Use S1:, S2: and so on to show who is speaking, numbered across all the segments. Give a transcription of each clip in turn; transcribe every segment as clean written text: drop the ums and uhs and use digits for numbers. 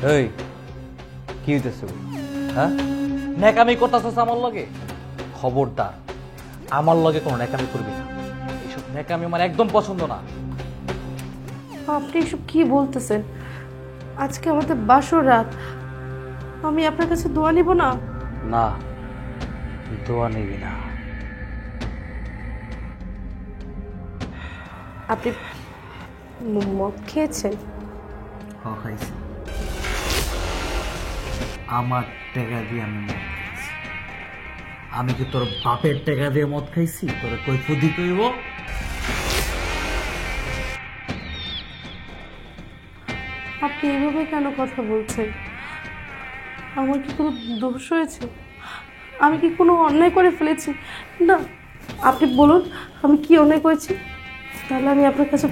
S1: এই কি হইতেছে? হ্যাঁ, ন্যাকামি করতেছস আমার লগে? খবরদার, আমার লগে কোনো ন্যাকামি করবি না। এইসব ন্যাকামি আমার একদম পছন্দ না।
S2: আপনি এসব কি বলতেছেন? আজকে আমাদের বাসর রাত, আমি আপনার কাছে দোয়া নিব না?
S1: না, দোয়া নিবি না।
S2: আপনি মদ খেয়েছেন?
S1: খাইছি, আমার টাকা দিয়ে আমি মদ খাইছি। আমি কি তোর বাপের টাকা দিয়ে মদ খাইছি? তোর কই ফুদি কইব?
S2: আপনি এভাবে কেন কথা বলছেন? আমার কি কোনো দোষ হয়েছে? আমি কি কোনো অন্যায় করে ফেলেছি? না, আপনি বলুন আমি কি অন্যায় করেছি, তাহলে আমি আপনার কাছে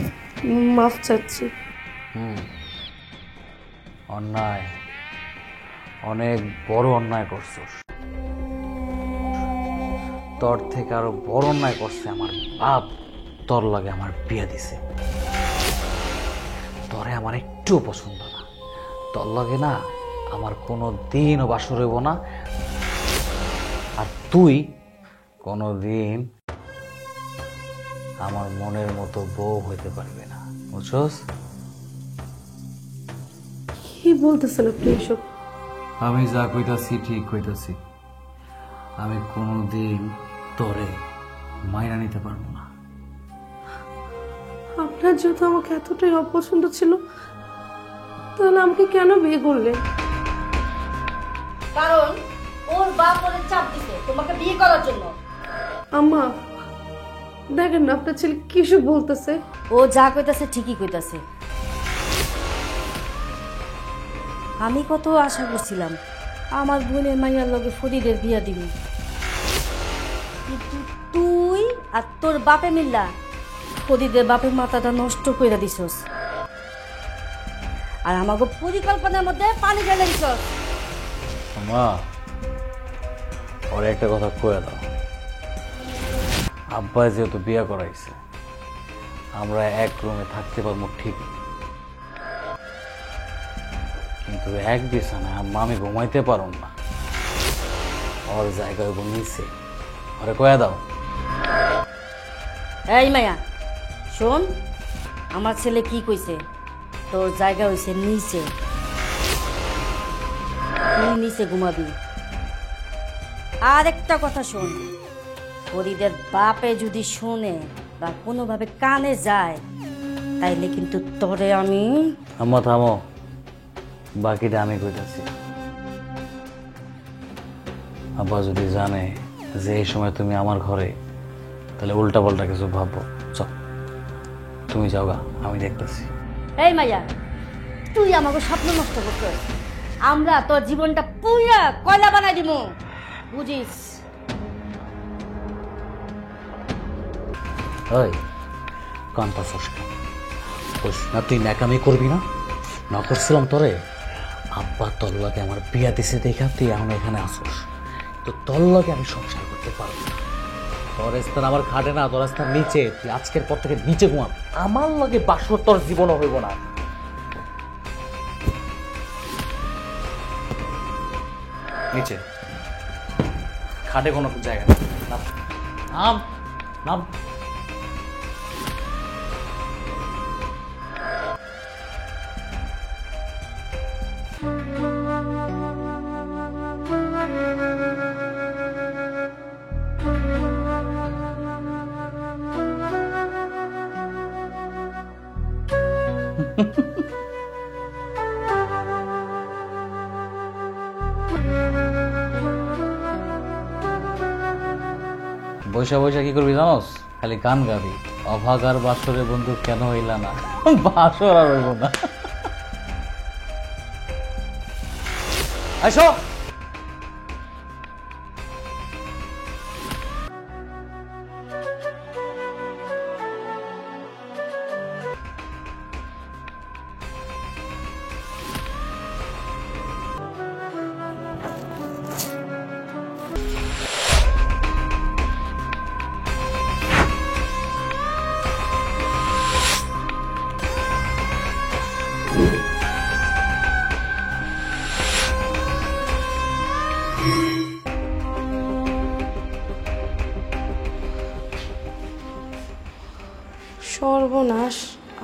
S2: মাফ চাচ্ছি।
S1: অন্যায়, অনেক বড় অন্যায় করছস। তোর থেকে আরো বড় অন্যায় করছে আমার বাপ। তোর লাগে আমার বিয়ে দিছে। তোরে আমার একটুও পছন্দ না। তোর লাগে না আমার কোনো দিনও বাসর হইব না। আর তুই কোনো দিন আমার মনের মতো বউ হইতে পারবি না, বুঝছস?
S2: কি বলতেছেন আপনি এসব?
S1: আমি যা কইতাছি ঠিক কইতাছি। আমি কোনোদিন তোরে মাইনা নিতে পারবো না।
S2: আপনার যেহেতু আমাকে এতটাই অপছন্দ ছিল, তাহলে আমাকে কেন বিয়ে করলেন?
S3: কারণ ওর বাপ ওরে চাপ দিছে তোমাকে বিয়ে করার জন্য।
S2: আম্মা, দেখেন না আপনার ছেলে কি সব বলতেছে।
S3: ও যা কইতাছে ঠিকই কইতাছে। আমি কত আশা করছিলাম আমার বোনের মাইয়ার লগে ফরিদের বিয়া দিবি, কিন্তু তুই আর তোর বাপে মিল্লা ফরিদের বাপের মাথাটা নষ্ট কইরা দিছস, আর আমাকে পরিকল্পনার মধ্যে পানি ঢেলে দিছস।
S1: মা, ওর একটা কথা কয়ে দাও। আব্বা যেহেতু বিয়ে করাইছে, আমরা এক রুমে থাকতে পারবো ঠিক, কিন্তু এক বিছানায় আম্মা আমি ঘুমাইতে পারব না। ওর জায়গায় নিচে, ওরে কয়ে দাও।
S3: এই মায়া শোন, আমার ছেলে কি কইছে, তোর জায়গা হইছে নিচে, তুই নিচে ঘুমাবি। আর একটা কথা শোন, ফরিদের বাপে যদি শোনে বা কোনোভাবে কানে যায়, তাইলে কিন্তু তোরে আমি।
S1: আম্মা থামো, বাকিটা আমি কইতাছি। আব্বা যদি জানে যে এই সময় তুমি আমার ঘরে, তাহলে উল্টা পাল্টা কিছু ভাববো। চল তুমি যাও গা, আমি দেখতেছি।
S3: এই মাইয়া, তুই আমাকে স্বপ্ন নষ্ট করছিস। আমরা তোর জীবনটা পুরা কয়লা বানাই দিব, বুঝিস?
S1: ওই কান্তা ফসকা না, তুই ন্যাকামি করবি না? না করছিলাম তোরে। আব্বা তোর লগে আমার বিয়া দিছে দেখা তুই এখন এখানে আসোস, তো তোর লগে আমি সংসার করতে পারবো না। তোর স্থান আমার খাটে না, তোর স্থান নিচে। তুই আজকের পর থেকে নিচে ঘুমাবি। আমার লগে বাসর তোর জীবনও হইব না। নিচে খাটে কোনো জায়গা নেই। নাম নাম নাম। বৈশা বৈশা কি করবি জানোস? খালি গান গাবি, অভাগার বাসরে বন্ধু কেন হইলা না। বাসর আর হইব না। আসো।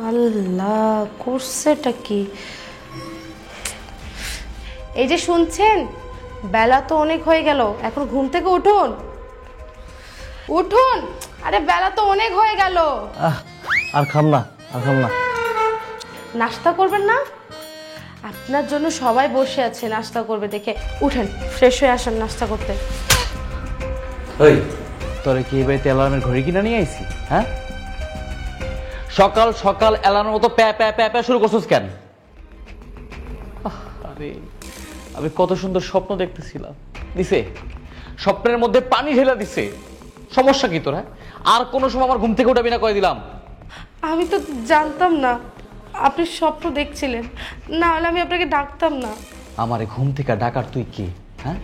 S2: আল্লাহ, করছেটা কি? এই যে শুনছেন, বেলা তো অনেক হয়ে গেল, এখন ঘুম থেকে উঠুন, উঠুন। আরে বেলা তো অনেক হয়ে গেল।
S1: আর খাম না, আর খাম না।
S2: নাস্তা করবেন না? আপনার জন্য সবাই বসে আছে নাস্তা করবে দেখে। উঠেন, ফ্রেশ হয়ে আসেন নাস্তা করতে।
S1: ওই, তোরে কি এই বাড়িতে অ্যালার্মের ঘড়ি কিনা নিয়ে আইছি? হ্যাঁ, সকাল সকাল অ্যালার্মের মতো প্যা প্যা প্যা প্যা শুরু করছিস কেন? আরে আমি কত সুন্দর স্বপ্ন দেখতেছিলাম, দিছে স্বপ্নের মধ্যে পানি ঢেলা দিছে। সমস্যা কি তোর? হ্যাঁ, আর কোনো সময় আমার ঘুম থেকে উঠাবি না কয়ে দিলাম।
S2: আমি তো জানতাম না আপনি স্বপ্ন দেখছিলেন, না হলে আমি আপনাকে ডাকতাম না।
S1: আমারে ঘুম থেকে ডাকার তুই কি? হ্যাঁ,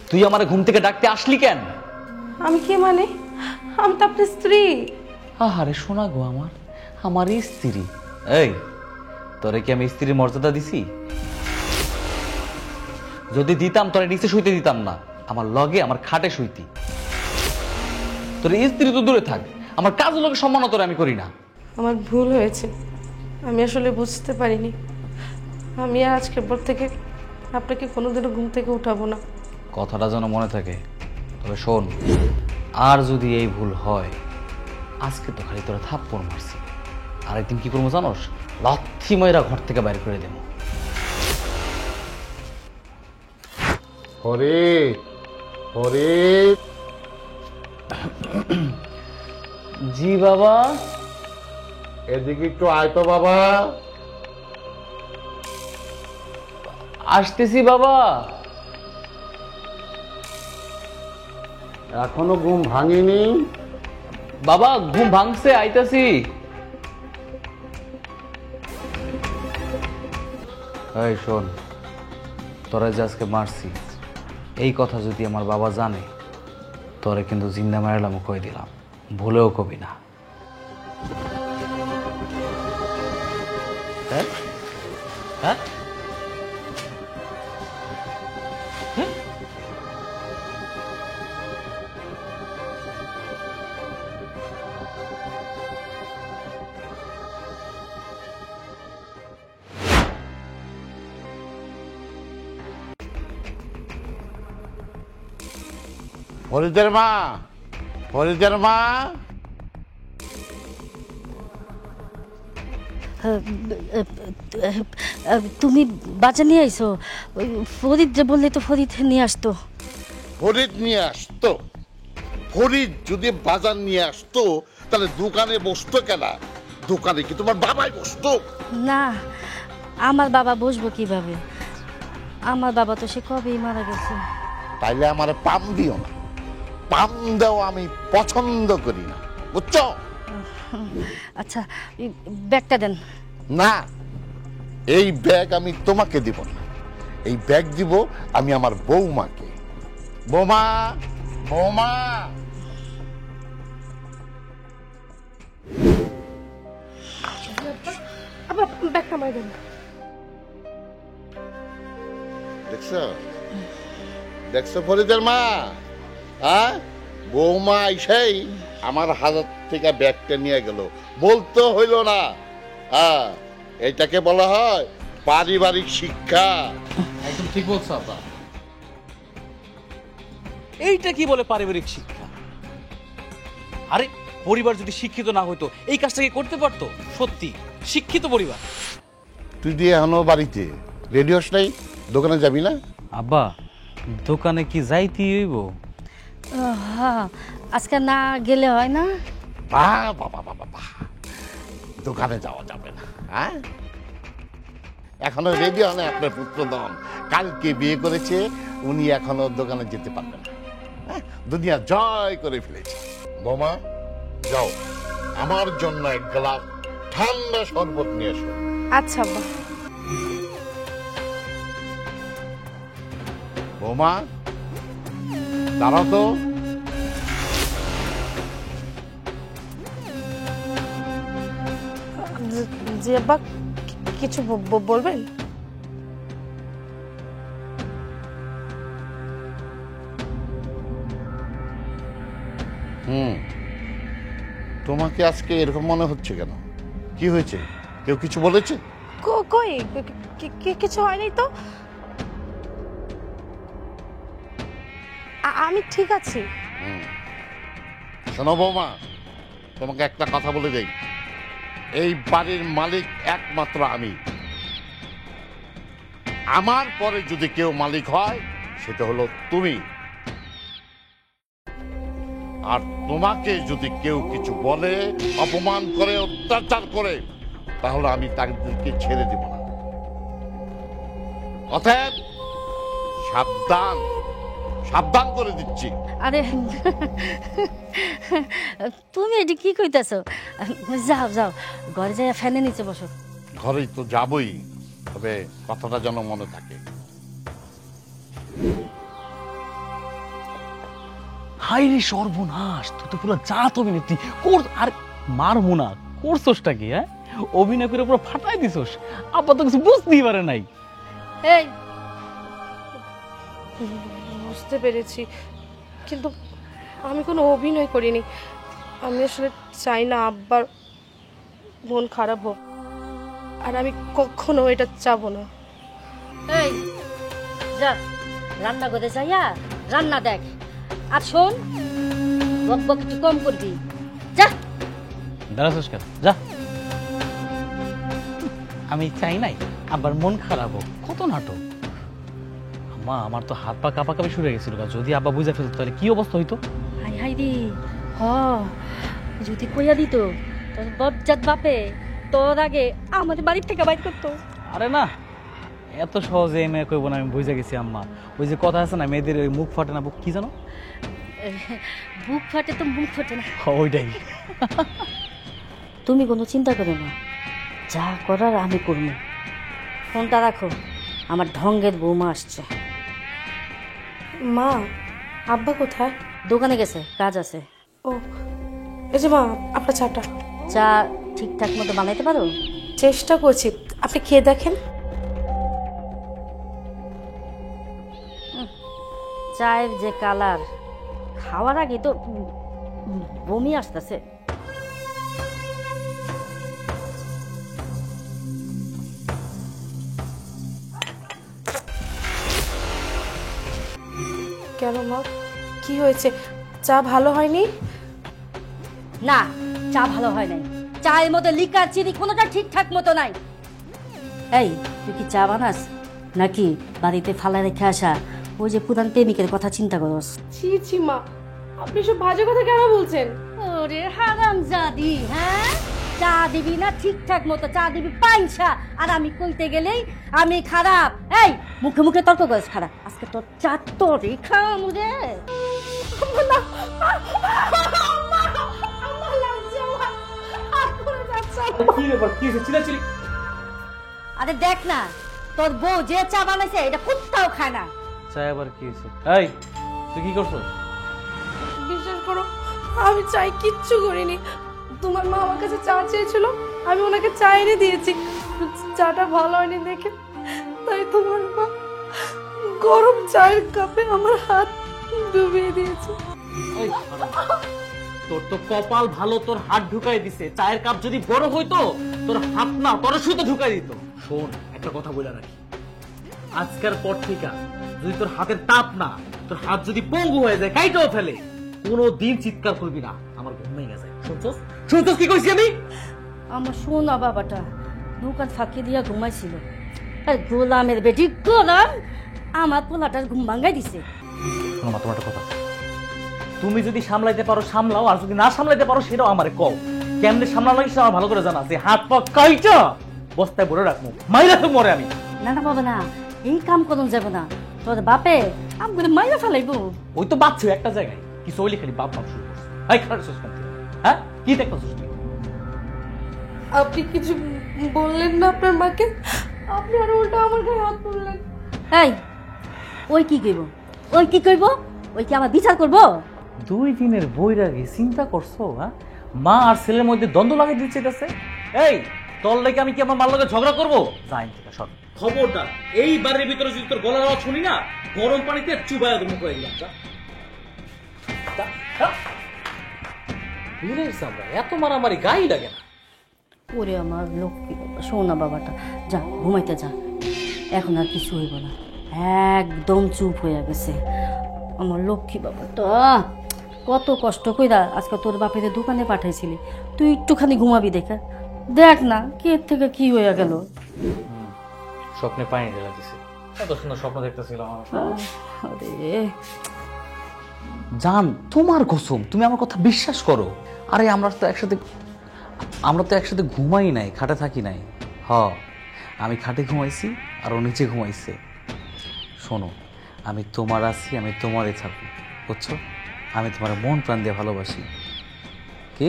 S1: তুই আমারে ঘুম থেকে ডাকতে আসলি কেন?
S2: আমি কি মানে? আমি তো আপনার স্ত্রী।
S1: আহারে শোনা গো, আমার স্ত্রী। এই, তোরে কি আমি স্ত্রীর মর্যাদা দিছি? যদি দিতাম তোরে নিচে শুইতে দিতাম না, আমার লগে আমার খাটে শুইতি। তোর স্ত্রী তো দূরে থাক, আমার কাজ লোকের সম্মান তোরে আমি করি না।
S2: আমার ভুল হয়েছে, আমি আসলে বুঝতে পারিনি। আমি আর আজকের পর থেকে আপনাকে কোনোদিনও ঘুম থেকে উঠাবো না।
S1: কথাটা যেন মনে থাকে। তবে শোন, আর যদি এই ভুল হয়, আজকে তো খালি তোরা থাপ্পড় মারছি, আরেকদিন কি করবো জানোস? লাথি মাইরা ঘর থেকে বাইর করে দেবো।
S4: হরে হরে।
S1: জি বাবা।
S4: এদিকে একটু আয় তো বাবা।
S1: আসতেছি বাবা।
S4: এখনো ঘুম ভাঙিনি?
S1: বাবা ঘুম ভাঙছে, আইতাছি। এই শোন, তোরা যে আজকে মারছি, এই কথা যদি আমার বাবা জানে, তোরে কিন্তু জিন্দা মারলাম কই দিলাম, ভুলেও কবি না। হ্যাঁ হ্যাঁ,
S4: ফরিদের মা, ফরিদের মা।
S3: তুমি বাচ্চা নিয়ে আইছো? ফরিদ যে বললে তো ফরিদ নিয়ে আসতো।
S4: ফরিদ নিয়ে আসতো? ফরিদ যদি বাজার নিয়ে আসতো তাহলে দোকানে বসতো কেন? দোকানে কি তোমার বাবাই বসতো?
S3: না, আমার বাবা বসবো কিভাবে? আমার বাবা তো সে কবেই মারা গেছে।
S4: তাইলে আমার পাম দিও না, পাম দেওয়া আমি পছন্দ করি না, বুঝছো?
S3: আচ্ছা, ব্যাগটা দেন।
S4: না, এই ব্যাগ আমি তোমাকে দিব না, এই ব্যাগ দিব আমি আমার বৌমাকে। বৌমা, বৌমা।
S2: আবার ব্যাগটা মাই দেন।
S4: দেখছো, দেখছো ফরিদের মা? হ্যাঁ, বৌমা এসেই আমার হাজার থেকে ব্যাগটা নিয়ে গেল, বলতে হইল না। হ্যাঁ, এটাকে বলা হয় পারিবারিক শিক্ষা।
S1: একদম ঠিক বলছো আপা। এইটা কি বলে পারিবারিক শিক্ষা? আরে পরিবার যদি শিক্ষিত না হইতো এই কাজটা কি করতে পারতো? সত্যি শিক্ষিত পরিবার।
S4: তুই দিয়ে এখনো বাড়িতে রেডিওস নাই, দোকানে যাবি না?
S1: আব্বা, দোকানে কি যাইতে হইব?
S3: হ্যাঁ, আজকে না গেলে হয় না?
S4: বাবা বাবা বাবা, দোকানে যাওয়া যাবে না। হ্যাঁ, এখনো রেডি হয় না আপনার পুত্রদম, কালকে বিয়ে করেছে, উনি এখনো দোকানে যেতে পারবেন না। হ্যাঁ, দুনিয়া জয় করে ফেলেছে। বোমা, যাও আমার জন্য এক গ্লাস ঠান্ডা শরবত নিয়ে এসো।
S2: আচ্ছা আব্বা।
S4: বোমা, দাঁড়াও তো।
S2: জি আব্বা, কিছু বলবেন?
S4: তোমাকে আজকে এরকম মনে হচ্ছে কেন? কি হয়েছে? কেউ কিছু বলেছে?
S2: কই কিছু হয়নি তো। আমি ঠিক আছি।
S4: শোনো বৌমা, তোমাকে একটা কথা বলে দেই, এই বাড়ির মালিক একমাত্র আমি। আমার পরে যদি কেউ মালিক হয় সেটা হলো তুমি। আর তোমাকে যদি কেউ কিছু বলে, অপমান করে, অত্যাচার করে, তাহলে আমি তাদেরকে ছেড়ে দেব না। অতএব সাবধান, সাবধান করে দিচ্ছি।
S3: আরে তুমি এটি কি কইতাছো? যাও যাও, ঘরে যাই ফ্যানের নিচে বসো।
S4: ঘরেই তো যাবই, তবে কথাটা যেন মনে থাকে।
S1: হাই রে সর্বনাশ, তুই তো পুরো জাত অভিনেত্রী কর। আর মারবো না, করছোসটা কি? হ্যাঁ, অভিনয় করে পুরো ফাটাই দিছোস। আব্বা তো কিছু বুঝতেই পারে নাই।
S3: এই
S2: বুঝতে পেরেছি, কিন্তু আমি কোনো অভিনয় করিনি। আমি আসলে চাই না আব্বার মন খারাপ হোক, আর আমি কখনো এটা চাবো না।
S3: এই যা, রান্না করে যাইয়া রান্না দেখ। আর শোন, বক বক একটু কম করবি। যা।
S1: দাঁড়াছোস কেন? যা। আমি চাই নাই আবার মন খারাপ হোক। কত নাটক! মা, আমার তো হাত পা কাঁপাকাঁপি শুরু হয়ে গেছিল। যদি আব্বা বুঝে ফেলতো তাহলে কি অবস্থা হইতো?
S3: হাই হাই রে, হ যদি কইয়া দিত তোর বজ্জাত বাপে তোর আগে আমাদের বাড়ির থেকে বাইর করতো।
S1: আরে না, এত সহজে এই মেয়ে কইব না, আমি বুঝে গেছি আম্মা। ওই যে কথা আছে না, মেয়েদের ওই মুখ ফাটে না, বুক কি জানো?
S3: বুক ফাটে তো মুখ ফাটে না।
S1: ওইটাই।
S3: তুমি কোনো চিন্তা করো না, যা করার আমি করব। ফোনটা রাখো, আমার ঢঙ্গের বৌমা আসছে।
S2: মা, আব্বা কোথায়?
S3: দোকানে গেছে, কাজ আছে।
S2: ও, এই যে মা, আপনার চাটা।
S3: চা ঠিকঠাক মতো বানাইতে পারো?
S2: চেষ্টা করছি, আপনি খেয়ে দেখেন।
S3: চায়ের যে কালার, খাওয়ার আগে তো বমি আসতেছে।
S2: কেন মা, কি হয়েছে? চা ভালো হয়নি?
S3: না, চা ভালো হয় নাই। চায়ের মধ্যে লিকার চিনি কোনোটা ঠিকঠাক মতো নাই। এই, তুই কি চা বানাস নাকি বাড়িতে ফালা রেখে আসা ওই যে পুরান প্রেমিকের কথা চিন্তা করস?
S2: ছি ছি মা, আপনি সব বাজে কথা কেন বলছেন?
S3: ওরে হারামজাদি, হ্যাঁ, চা দিবি না ঠিকঠাক মতো, চা দিবি পাইসা, আর আমি কইতে গেলেই আমি খারাপ। এই, মুখে মুখে তর্ক করিস খারাপ। আজকে তোর চা তোরই খাওয়ামু রে। আরে দেখ না, তোর বউ যে চা বানাইছে এটা কুত্তাও খায় না।
S1: চাই আবার কি হয়েছে? এই, তুই কি করছো?
S2: বিশ্বাস করো, আমি চাই কিচ্ছু করিনি। তোমার মা আমার কাছে চা চেয়েছিল, আমি ওনাকে চা এনে দিয়েছি। চাটা ভালো হয়নি দেখে তাই তোমার মা গরম চায়ের কাপে আমার হাত ডুবিয়ে দিয়েছে।
S1: তোর তো কপাল ভালো, তোর হাত ঢুকাই দিছে। চায়ের কাপ যদি বড় হইতো, তোর হাত না তোর সুতো ঢুকাই দিত। শোন, একটা কথা বলে রাখি, আজকের পর থেকে যদি তোর হাতের তাপ না, তোর হাত যদি পঙ্গু হয়ে যায়, কাইটাও ফেলে, কোনোদিন চিৎকার করবি না। আমার ঘুম ভেঙে যায়। শুনছস? শুনছস কি কইছি আমি?
S3: আমার সোনা বাবাটা দোকান ফাঁকি দিয়া ঘুমাইছিল, আর গোলামের বেটি গোলাম আমার পোলাটার ঘুম ভাঙ্গাই দিছে।
S1: শোনো মা, তোমার একটা কথা, তুমি যদি সামলাইতে পারো সামলাও, আর যদি না সামলাইতে পারো সেটাও আমারে কও। কেমনে সামলানো লাগে সেটা আমার ভালো করে জানা আছে। হাত পা কাইটা বস্তায় ভরে রাখবো, মাইরা তো মরে আমি।
S3: না না বাবা না, এই কাম করুন যাবে না। তোর বাপে আমাকে মাইরা ফেলাইবো।
S1: ওই তো বাচ্চা একটা জায়গায় কিছু ওইলি খালি বাপ বাপ শুরু করছে। হাই খারাপ সুস্কান, হ্যাঁ কি দেখতেছিস তুই?
S2: আপনি কিছু বললেন না আপনার মাকে? আপনি আরো উল্টা আমার গায়ে হাত তুললেন।
S3: এই, ওই কি কইব? ওই কি কইব? ওই কি আমার বিচার করব?
S1: 2 দিনের বৈরাগী চিন্তা করছো? হ্যাঁ, মা আর ছেলের মধ্যে দ্বন্দ্ব লাগিয়ে দিচ্ছে কাছে। এই, তোর লাগে আমি কি আমার মার লগে ঝগড়া করবো? যাই থেকে সর। খবরদার এই বাড়ির ভিতরে যদি তোর গলার আওয়াজ শুনি না, গরম পানিতে চুবাইয়া মুখ হয়ে দিলাম। বিলের চামড়া এত মারামারি গায়ে লাগে না।
S3: ওরে আমার লক্ষ্মী বাবা, সোনা বাবাটা, যা ঘুমাইতে যা, এখন আর কিছু হইব না, একদম চুপ হয়ে গেছে আমার লক্ষ্মী বাবাটা। কত কষ্ট কইরা আজকে তোর বাপের দোকানে পাঠাইছিলি, তুই একটুখানি ঘুমাবি দেখা, দেখ না কে থেকে কি হয়ে গেল।
S1: স্বপ্নে পানি ঢেলা দিছে, এত সুন্দর স্বপ্ন দেখতেছিলাম আমার।
S3: আরে
S1: জান, তোমার কসম, তুমি আমার কথা বিশ্বাস করো। আরে আমরা তো একসাথে ঘুমাই নাই, খাটে থাকি নাই। আমি খাটে ঘুমাইছি আর ও নিচে ঘুমাইছে। শোনো, আমি তোমার আছি, আমি তোমারই থাকবো, বুঝছো? আমি তোমার মন প্রাণ দিয়ে ভালোবাসি। কি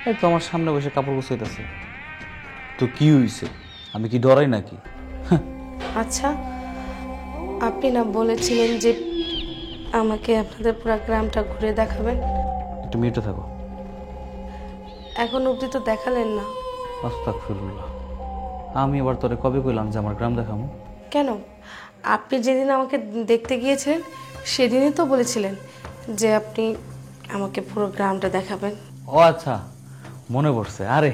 S1: এই তো আমার সামনে বসে কাপড় গুছাইতেছে, তো কি হইছে? আমি কি ডরাই নাকি?
S2: আচ্ছা, আপনি না বলেছিলেন যে আমাকে আপনাদের পুরো গ্রামটা ঘুরে দেখাবেন,
S1: একটু মিউটে থাকো।
S2: এখন অবধি তো দেখালেন না।
S1: আস্তাগফিরুল্লাহ, আমি আবার তোরে কবে কইলাম যে আমার গ্রাম দেখাবো?
S2: কেন? আপনি যেদিন আমাকে দেখতে গিয়েছিলেন সেদিনই তো বলেছিলেন যে আপনি আমাকে পুরো গ্রামটা দেখাবেন।
S1: ও আচ্ছা, মনে পড়ছে। আরে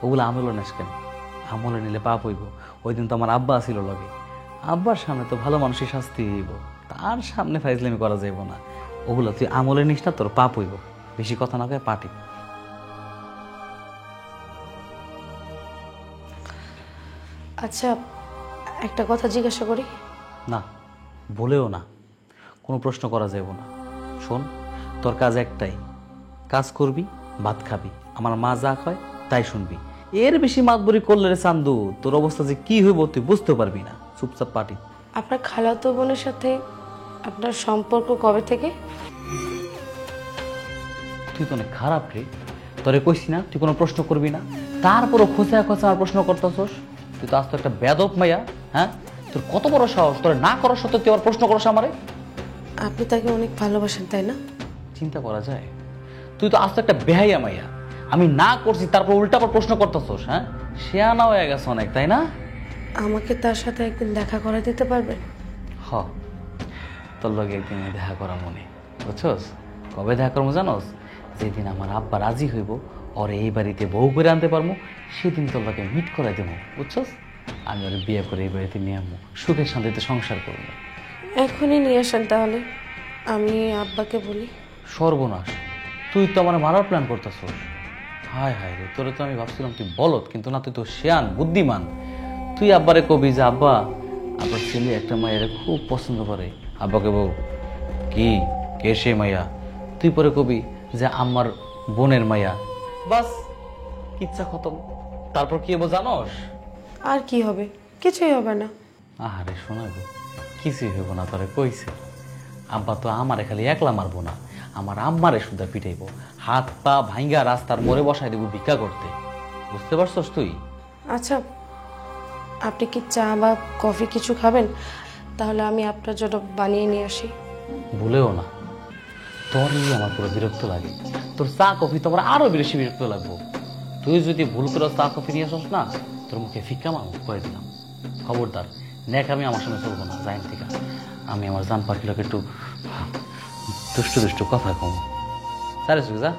S1: ওগুলো আমলে নেস কেন? আমলে নিলে পাপ হইব। ওই দিন তো আমার আব্বা ছিল লগে, আব্বার সামনে তো ভালো মানুষই শাস্তি হইব, তার সামনে ফাইজলামি করা যাইব না। ওগুলো তুই আমলে নিস না, তোর পাপ হইব। বেশি কথা না কয়ে পাটি।
S2: আচ্ছা, একটা কথা জিজ্ঞাসা করি।
S1: না, বলেও না, কোনো প্রশ্ন করা যাইব না। শোন, তোর কাজ একটাই, কাজ করবি, ভাত খাবি, আমার মা যা কয় তাই শুনবি। এর বেশি মাতবরি করলে রে চান্দু, তোর অবস্থা যে কি হইব তুই বুঝতে পারবি না। চুপচাপ পাটি।
S2: আপনার খালাতো বোনের সাথে আপনার সম্পর্ক কবে থেকে?
S1: তুই তো অনেক খারাপ রে, তোরে কইছি না তুই কোনো প্রশ্ন করবি না, তারপরও খোঁচা খোঁচা আর প্রশ্ন করতেছস। তুই তো আজ তো একটা বেদব মাইয়া। হ্যাঁ, তোর কত বড় সাহস, তোর না করার সত্ত্বেও তুই আবার প্রশ্ন করস আমারে?
S2: আপনি তাকে অনেক ভালোবাসেন, তাই না?
S1: চিন্তা করা যায়? তুই তো আজ তো একটা বেহাইয়া মাইয়া, আমি না করছি তারপর উল্টা আবার প্রশ্ন করতেছস। হ্যাঁ, শেয়ানা হয়ে গেছে অনেক, তাই না?
S2: আমাকে তার সাথে একদিন দেখা করে দিতে পারবেন?
S1: হ, তোর লগে একদিন দেখা করা মনে, বুঝছস? কবে দেখা করবো জানোস? যেদিন আমার আব্বা রাজি হইব ওরে এই বাড়িতে বউ করে আনতে পারবো, সেদিন তোর লগে মিট করাই দেবো, বুঝছস? আমি ওরে বিয়ে করে এই বাড়িতে নিয়ে আসবো, সুখের শান্তিতে সংসার করবো।
S2: এখনই নিয়ে আসেন তাহলে, আমি আব্বাকে বলি।
S1: সর্বনাশ, তুই তো আমার মারার প্ল্যান করতেছস। হায় হায় রে, তোরে তো আমি ভাবছিলাম তুই বলত, কিন্তু না, তুই তো শিয়ান বুদ্ধিমান। তুই আব্বারে কবি যে আব্বা, আব্বার ছেলে একটা মায়ের খুব পছন্দ করে। আব্বাকে বউ, কি কে সে মাইয়া? তুই পরে কবি যে আমার বোনের মাইয়া। বাস, কিচ্ছা খতম। তারপর কি হবো জানোস?
S2: আর কি হবে? কিছুই হবে না।
S1: আহারে শোনাবো, কিছুই হইব না, তোরে কইছে। আব্বা তো আমারে খালি একলা মারবো না, আমার আম্মারে সুদ্ধা পিটাইবো, হাত পা ভাঙ্গা রাস্তার মোড়ে বসাই দেবো ভিক্ষা করতে। বুঝতে পারছস তুই?
S2: আচ্ছা, আপনি কি চা বা কফি কিছু খাবেন? তাহলে আমি আপনার জন্য বানিয়ে নিয়ে আসি।
S1: ভুলেও না, তোরই আমার পুরো বিরক্ত লাগে। তোর চা কফি তো আমার আরো বেশি বিরক্ত লাগবো। তুই যদি ভুল করে চা কফি নিয়ে আসস না, তোর মুখে ফিক্কা মারব করে দিলাম। খবরদার, নেক আমি আমার সঙ্গে চলবো না, জাইন থেকে। আমি আমার জান পাখিটাকে একটু দুষ্টু দুষ্টু কথা কম। সারে যা।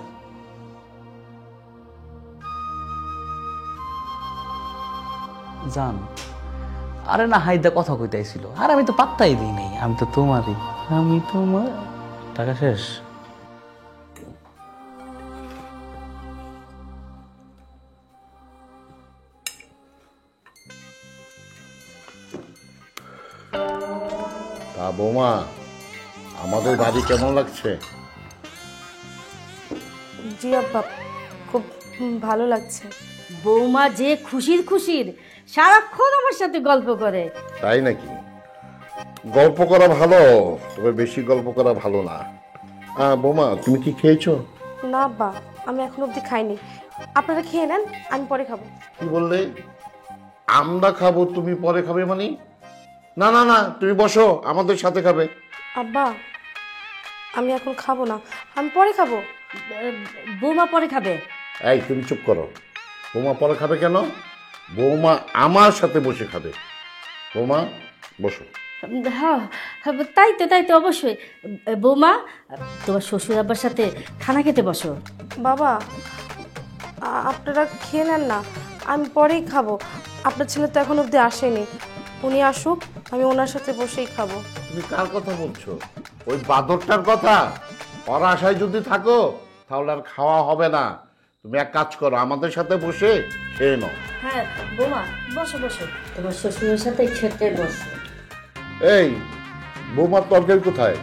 S1: জান, আরে না, হাইদা কথা কইতাইছিল, আর আমি তো পাত্তাই দিই নাই। আমি তো তোমারই, আমি তোমার। টাকা শেষ।
S4: তা বৌমা, আমাদের বাড়ি কেমন লাগছে?
S2: জি আব্বা, খুব ভালো লাগছে।
S3: বৌমা যে খুশির খুশির, সারাক্ষণ আমার সাথে গল্প করে।
S4: তাই নাকি? গল্প করা ভালো, তবে বেশি গল্প করা ভালো না। বৌমা, তুমি কি খেয়েছো?
S2: না আব্বা, আমি এখন অবধি খাইনি। আপনারা খেয়ে নেন, আমি পরে খাবো।
S4: কি বললে? আমরা খাবো, তুমি পরে খাবে মানে? না না না, তুমি বসো, আমাদের সাথে খাবে।
S2: আব্বা, আমি এখন খাবো না, আমি পরে খাবো।
S3: বৌমা পরে খাবে।
S4: এই তুমি চুপ করো। বৌমা পরে খাবে কেন? বৌমা আমার সাথে বসে খাবে। বৌমা বসো।
S3: হ্যাঁ হ্যাঁ, তাই তো অবশ্যই। বৌমা, তোমার শ্বশুর আব্বার সাথে খানা খেতে বসো।
S2: বাবা আপনারা খেয়ে নেন না, আমি পরেই খাবো। আপনার ছেলে তো এখন অবধি আসেনি, উনি আসুক, আমি ওনার সাথে বসেই খাবো।
S4: তুমি কার কথা বলছো? ওই বাদরটার কথা? ওর আশায় যদি থাকো তাহলে আর খাওয়া হবে না। তুমি এক কাজ করো, আমাদের সাথে বসে খেয়ে নাও।
S3: হ্যাঁ বৌমা, বসো বসো, তোমার শ্বশুরের সাথে খেতে বসো।
S4: এই বৌমার তরকারি কোথায়?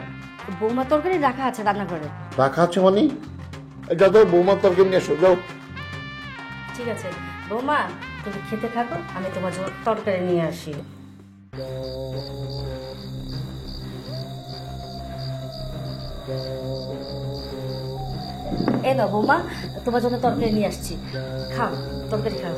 S3: বৌমা তরকারি রাখা আছে রান্নাঘরে।
S4: রাখা আছে মানে? এই যাও তো বৌমার তরকারি নিয়ে এসো, যাও।
S3: ঠিক আছে বৌমা, তুমি খেতে থাকো, আমি তোমার জন্য তরকারি নিয়ে আসি। এ না বৌমা, তোমার জন্য তরকারি নিয়ে আসছি, খাও তরকারি খাও।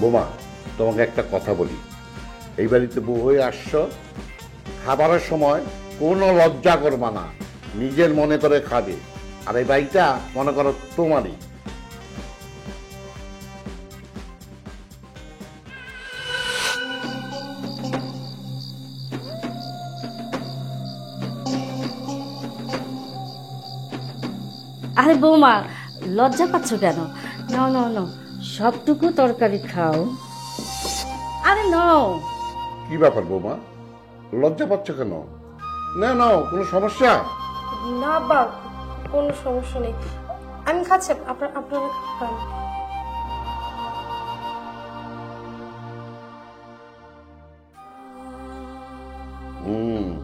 S4: বোমা, তোমাকে একটা কথা বলি। এই বাড়িতে বউ হয়ে আসছো, খাবারের সময় কোনো লজ্জা করবা না, নিজের মনে করে খাবে। আর এই বাড়িটা মনে করো তোমারই।
S3: আরে বৌমা, লজ্জা পাচ্ছ কেন? নাও নাও নাও, সবটুকু তরকারি খাও। আরে নাও।
S4: কি ব্যাপার বৌমা, লজ্জা পাচ্ছ কেন? না নাও, কোনো সমস্যা?
S2: না বা কোনো সমস্যা নেই, আমি খাচ্ছি, আপনারা খান।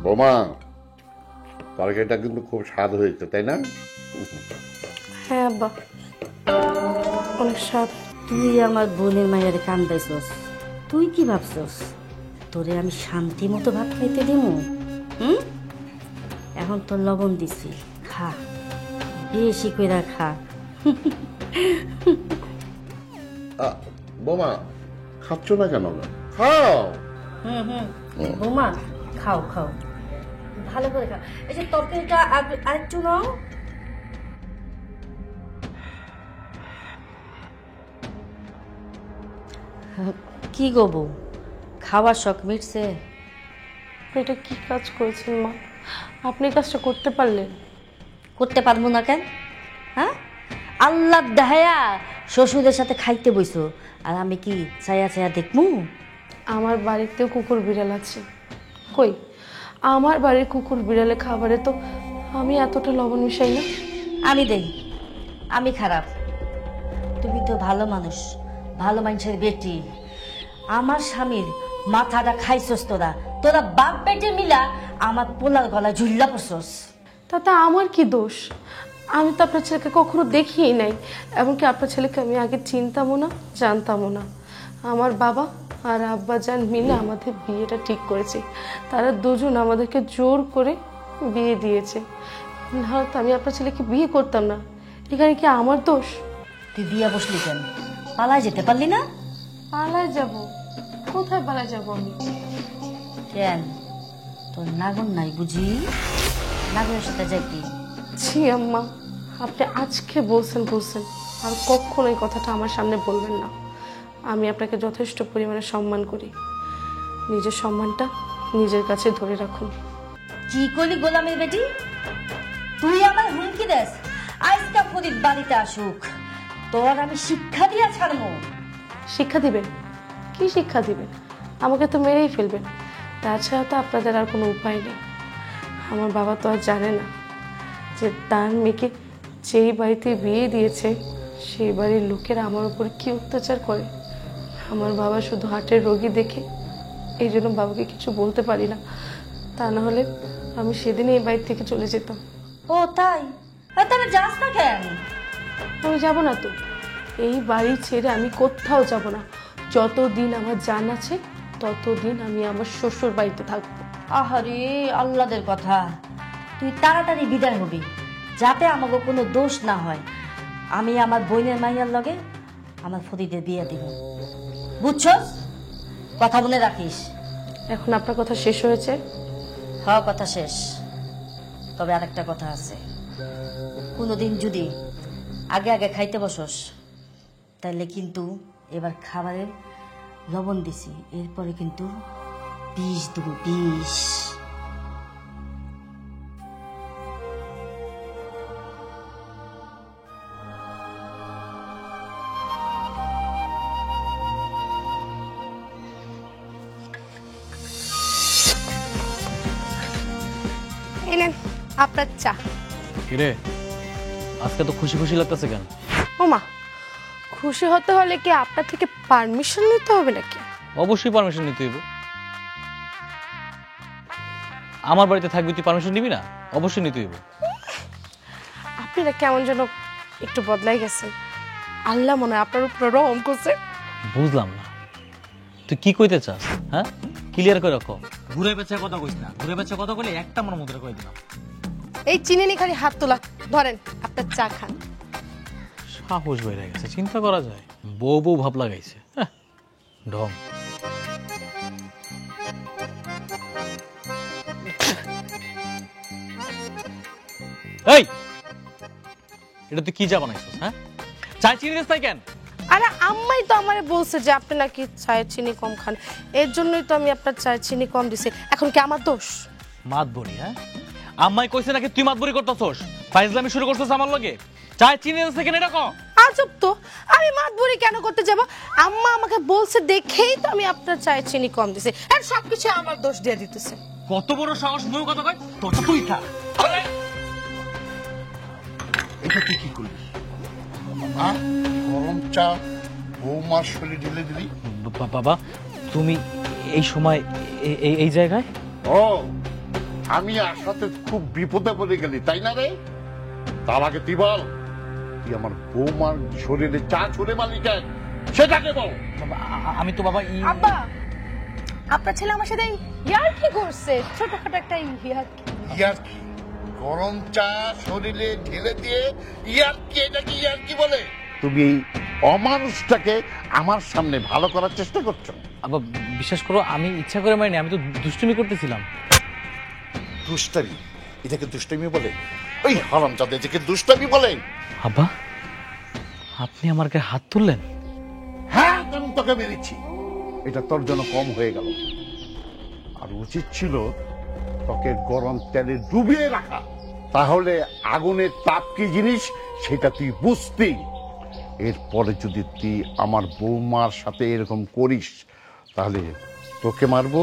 S4: বোমা, তরকারিটা কিন্তু খুব স্বাদ হয়েছে, তাই না?
S2: হ্যাঁ আব্বা, অনেক স্বাদ।
S3: তুই আমার বোনের মায়ের কান্দাইছস, তুই কি ভাবছস তোরে আমি শান্তি মতো ভাত খাইতে দিমু? হুম, এখন তোর লবণ দিছি, খা, বেশি কইরা খা।
S4: বোমা, খাচ্ছ না কেন? খাও।
S3: বৌমা খাও খাও, ভালো করে খাও। এই যে তরকারিটা আরেকটু নাও। কি গো বউ, খাওয়ার শখ মিটছে?
S2: এটা কি কাজ করেছেন মা, আপনি কাজটা করতে পারলেন?
S3: করতে পারবো না কেন? হ্যাঁ, আল্লাহ দেহায়া শ্বশুরের সাথে খাইতে বইছো, আর আমি কি চায়া চায়া দেখমু?
S2: আমার বাড়িতেও কুকুর বিড়াল আছে, কই আমার বাড়ির কুকুর বিড়ালে খাবারে তো আমি এতটা লবণ মিশাই না।
S3: আমি দেই, আমি খারাপ? তুমি তো ভালো মানুষ, ভালো মানুষের বেটি। আমার স্বামীর মাথাটা খাইছস তোরা, তোরা বাপ বেটে মিলা আমার পোলার গলায় ঝুল্লা পড়ছস।
S2: তাতে আমার কি দোষ? আমি তো আপনার ছেলেকে কখনো দেখিই নাই, এমনকি আপনার ছেলেকে আমি আগে চিনতামও না, জানতামও না। আমার বাবা আর আব্বা জান মিলে আমাদের বিয়েটা ঠিক করেছে, তারা দুজন আমাদেরকে জোর করে বিয়ে দিয়েছে, নাহলে তো আমি আপনার ছেলেকে বিয়ে করতাম না। এখানে কি আমার দোষ?
S3: তুই বিয়া বসলি কেন? পালায় যেতে পারলি না?
S2: পালায় যাব? কোথায় পালায় যাব আমি?
S3: কেন, তোর নাগন নাই বুঝি? নাগনের সাথে যাইতি?
S2: ছি আম্মা, আপনি আজকে বলছেন আর কখনো এই কথাটা আমার সামনে বলবেন না। আমি আপনাকে যথেষ্ট পরিমাণে সম্মান করি, নিজের সম্মানটা নিজের কাছে ধরে রাখুন।
S3: কি করলি গোলামের বেটি? তুই আমার হুমকি দেস আজকা ফরিদ বাড়িতে আসুক, তোর আমি শিক্ষা দিয়া ছাড়বো।
S2: শিক্ষা দিবেন? কি শিক্ষা দিবেন? আমাকে তো মেরেই ফেলবেন, তাছাড়া তো আপনাদের আর কোনো উপায় নেই। আমার বাবা তো আর জানে না যে তার মেয়েকে যেই বাড়িতে বিয়ে দিয়েছে সেই বাড়ির লোকেরা আমার উপর কি অত্যাচার করে। আমার বাবা শুধু হার্টের রোগী দেখে, এই জন্য বাবাকে কিছু বলতে পারি না, তা না হলে আমি সেদিন এই বাড়ি থেকে চলে যেতাম।
S3: ও তাই? তাহলে যাস না কেন?
S2: আমি যাব না তো, এই বাড়ি ছেড়ে আমি কোথাও যাব না। যতদিন আমার জান আছে ততদিন আমি আমার শ্বশুর বাড়িতে থাকবো।
S3: আহারে আল্লাদের কথা, তুই তাড়াতাড়ি বিদায় হবি, যাতে আমাকে কোনো দোষ না হয়। আমি আমার বোনের মাইয়ার লগে আমার ফরিদের বিয়ে দিব, বুঝছস? কথা বলে রাখিস।
S2: এখন আপনার কথা শেষ হয়েছে?
S3: হওয়া কথা শেষ, তবে আরেকটা কথা আছে। কোনোদিন যদি আগে আগে খাইতে বসস, তাহলে কিন্তু এবার খাবারে লবণ দিছি, এরপরে কিন্তু বিষ দেবো, বিষ।
S2: এই নেন আপনার চা।
S5: কিরে, আজকে তো খুশি খুশি লাগতেছে কেন?
S2: ওমা, খুশি হতে হলে কি আপনার থেকে পারমিশন নিতে হবে নাকি?
S5: অবশ্যই পারমিশন নিতে হইব। আমার বাড়িতে থাকবি, তুই পারমিশন নিবি না? অবশ্যই নিতে হইব।
S2: আপনারা কেমন যেন একটু বদলাই গেছেন। আল্লাহ মনে হয় আপনার উপর রহম করছে।
S5: বুঝলাম না তুই কি কইতে চাস, হ্যাঁ? ক্লিয়ার করে রাখো।
S6: ঘুরে বেচা কথা কইস না, ঘুরে বেচা কথা কইলে একটা মন মুদ্রা কই দিলাম।
S2: এই চিনি নি খালি হাত তোলা, ধরেন আপনার চা খান।
S5: সাহস বেড়ে গেছে, চিন্তা করা যায়। বউ বউ ভাব লাগাইছে, হ্যাঁ, ঢং। এই, এটা তুই কি চা বানাইছিস, হ্যাঁ? চায় চিনি দিস তাই কেন?
S2: আরে আম্মাই তো আমারে বলছে যে আপনি নাকি চায়ের চিনি কম খান, এর জন্যই তো আমি আপনার চায়ের চিনি কম দিছি। এখন কি আমার দোষ?
S5: মাতবরি, হ্যাঁ? আম্মাই কইছে নাকি তুই মাতবরি করতেছস? ফাইজলামি শুরু করছস আমার লগে? চায় চিনি দিস কেন এটা কও?
S2: আজব তো, আমি মাতবুরি কেন করতে যাব? আম্মা আমাকে বলছে দেখেই তো আমি আপনার চায়ের চিনি কম দিছি। আর সবকিছু আমার দোষ দিয়ে দিতেছে।
S6: কত বড় সাহস, মুই কথা কই তোর তুই খা।
S4: এটা তুই কি করলি? গরম চা বৌমার শরীরে ঢেলে দিলি?
S5: বাবা, তুমি এই সময় এই জায়গায়?
S4: ও, আমি আসাতে খুব বিপদে পড়ে গেলি তাই না রে? তার আগে তুই বল, তুই আমার বৌমার শরীরে চা ছুড়ে মারলি কেন সেটাকে বল।
S5: বাবা, আমি তো বাবা
S2: আব্বা, আপনার ছেলে আমার সাথে ইয়ার কি করছে? ছোটখাটো একটা ইয়ার কি?
S4: ইয়ার কি? গরম চা শরীরে ঢেলে দিয়ে ইয়ার কি? এটাকে ইয়ার কি বলে? তুমি এই অমানুষটাকে আমার সামনে ভালো করার চেষ্টা করছো।
S5: আবার বিশ্বাস করো, আমি ইচ্ছা করে মারিনি, আমি তো দুষ্টুমি করতেছিলাম।
S4: দুষ্টামি? এটাকে দুষ্টামি বলে? ওই হারামজাদা এটাকে দুষ্টামি বলে?
S5: আব্বা, আপনি আমার গায়ে হাত তুললেন?
S4: হ্যাঁ, কারণ তোকে মেরেছি, এটা তোর জন্য কম হয়ে গেল। আর উচিত ছিল তোকে গরম তেলে ডুবিয়ে রাখা, তাহলে আগুনের তাপ কি জিনিস সেটা তুই বুঝতি। এরপরে যদি তুই আমার বৌমার সাথে এরকম করিস, তাহলে তোকে মারবো,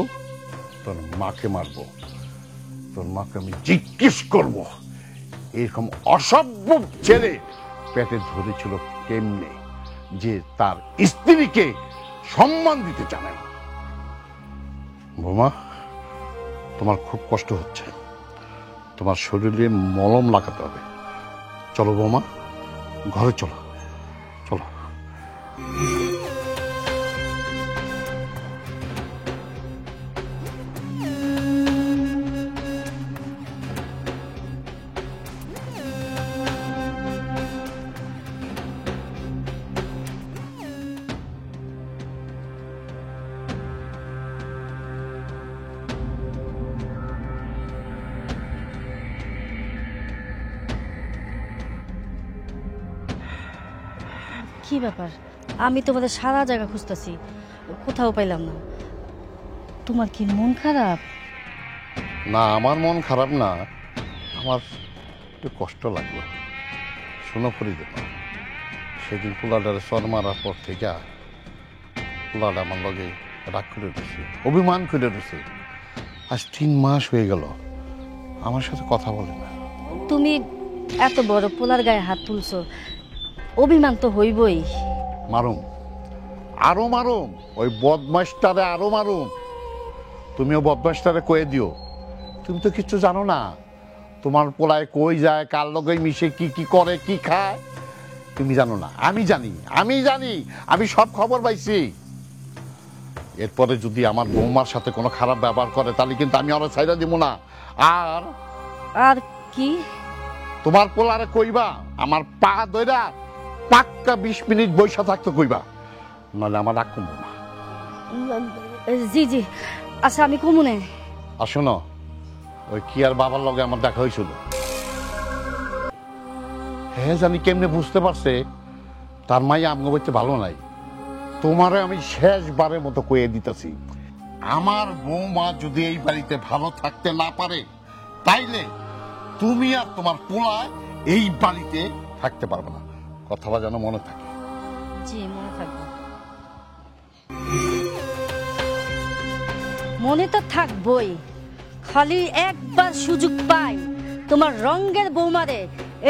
S4: তোর মাকে মারবো, তোর মাকে আমি জিজ্ঞেস করব এরকম অসভ্য ছেলে পেটে ধরেছিল কেমনে, যে তার স্ত্রীকে সম্মান দিতে জানে না। বৌমা, তোমার খুব কষ্ট হচ্ছে, তোমার শরীরে মলম লাগাতে হবে। চলো বৌমা, ঘরে চলো, চলো।
S3: কি ব্যাপার? আমি তোমাদের সারা জায়গা খুঁজতেছি, কোথাও পাইলাম না। তোমার কি মন খারাপ?
S4: না, আমার মন খারাপ না, আমার একটু কষ্ট লাগলো। শোনো ফরিদা, সেদিন পোলাটার সর মারার পর থেকে পোলাটা আমার লগে রাগ করে রয়েছে, অভিমান করে রয়েছে। আজ 3 মাস হয়ে গেল আমার সাথে কথা বলে না।
S3: তুমি এত বড় পোলার গায়ে হাত তুলছো, অভিমান তো হইবই।
S4: মারুম, আরো মারুম, ওই বদমাসটারে আরো মারুম। তুমিও বদমাসটারে কয়ে দিও, তুমি তো কিছু জানো না। তোমার পোলায় কই যায়, কার লগে মিশে, কি কি করে, কি খায়, তুমি জানো না। আমি জানি, আমি জানি, আমি সব খবর পাইছি। এরপরে যদি আমার বৌমার সাথে কোনো খারাপ ব্যবহার করে, তাহলে কিন্তু আমি ওরা ছাইড়া দিব না। আর
S3: আর কি?
S4: তোমার পোলারে কইবা আমার পা ধইরা পাক্কা 20 মিনিট বইসা থাকতে কইবা, নাহলে আমার রাগ কমবো না।
S3: জি জি আচ্ছা আমি কমুনে।
S4: আর শোনো, ওই কি আর বাবার লগে আমার দেখা হয়েছিল, হ্যাঁ জানি কেমনে বুঝতে পারছে তার মাই আমগো বলতে ভালো নাই। তোমারে আমি শেষবারের মতো কয়ে দিতেছি, আমার বৌমা যদি এই বাড়িতে ভালো থাকতে না পারে তাইলে তুমি আর তোমার পোলা এই বাড়িতে থাকতে পারবে না। কথাটা যেন মনে থাকে।
S3: জি মনে থাকবে, মনে তো থাকবই। খালি একবার সুযোগ পাই তোমার রঙের বৌমারে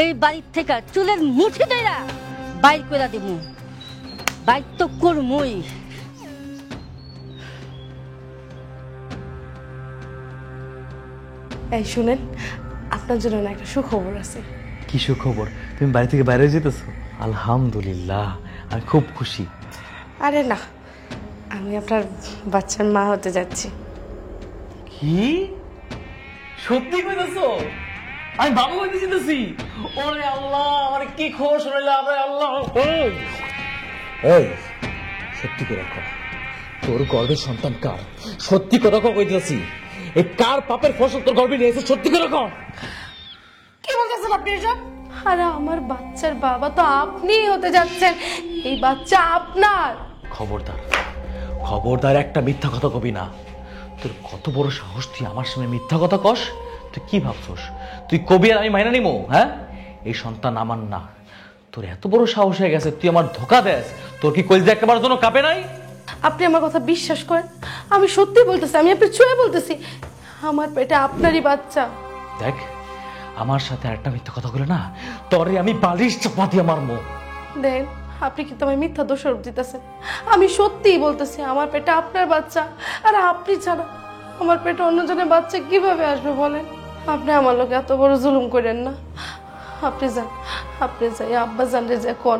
S3: এই বাড়ির থেকে চুলের মুঠি দেয়া বাইর করে দিব। বাইর তো করমই।
S2: এই শুনেন, আপনার জন্য না একটা সুখবর আছে।
S5: কি সুখবর? তুমি বাড়ি থেকে বাইরে যেতেছো? আলহামদুলিল্লাহ, আমি খুব খুশি।
S2: আরে না, আমি আপনার বাচ্চার মা হতে যাচ্ছি।
S5: কি সত্যি কইতাছো? আমি বাবা হইতে যেতেছি? ওরে আল্লাহ, আমার কি খবর শুনাইলা রে আল্লাহ।
S1: এই সত্যি করে রাখো, তোর গর্ভের সন্তান কার? সত্যি কথা কইতেছি, এই কার পাপের ফসল তোর গর্ভে নিয়েছে? সত্যি করে রাখো।
S2: কি বলতেছেন আপনি এসব? আরে আমার বাচ্চার বাবা তো আপনিই হতে যাচ্ছেন, এই বাচ্চা আপনার।
S1: খবরদার, খবরদার, একটা মিথ্যা কথা কবি না। তোর কত বড় সাহস, তুই আমার সামনে মিথ্যা কথা কস? তুই কি ভাবছস তুই কবি আর আমি মাইনা নিমো? হ্যাঁ, এই সন্তান আমার না। তোর এত বড় সাহস হয়ে গেছে, তুই আমার ধোকা দেস? তোর কি কলিজা একেবারে জন্য কাঁপে নাই?
S2: আপনি আমার কথা বিশ্বাস করেন? আমি সত্যি বলতেছি, আমি আপনি ছুঁয়ে বলতেছি, আমার পেটে আপনারই বাচ্চা।
S1: দেখ, আমার সাথে একটা মিথ্যা কথা বলে না, তোরে আমি বালিশ চাপা দিয়ে মারমু।
S2: দেন, আপনি কিন্তু আমায় মিথ্যা দোষারোপ দিতেছেন। আমি সত্যিই বলতেছি, আমার পেটে আপনার বাচ্চা। আর আপনি ছাড়া আমার পেটে অন্যজনের বাচ্চা কিভাবে আসবে বলেন? আপনি আমার লোক এত বড় জুলুম করেন না। আপনি যান, আপনি যাই আব্বা জান রে যে কোন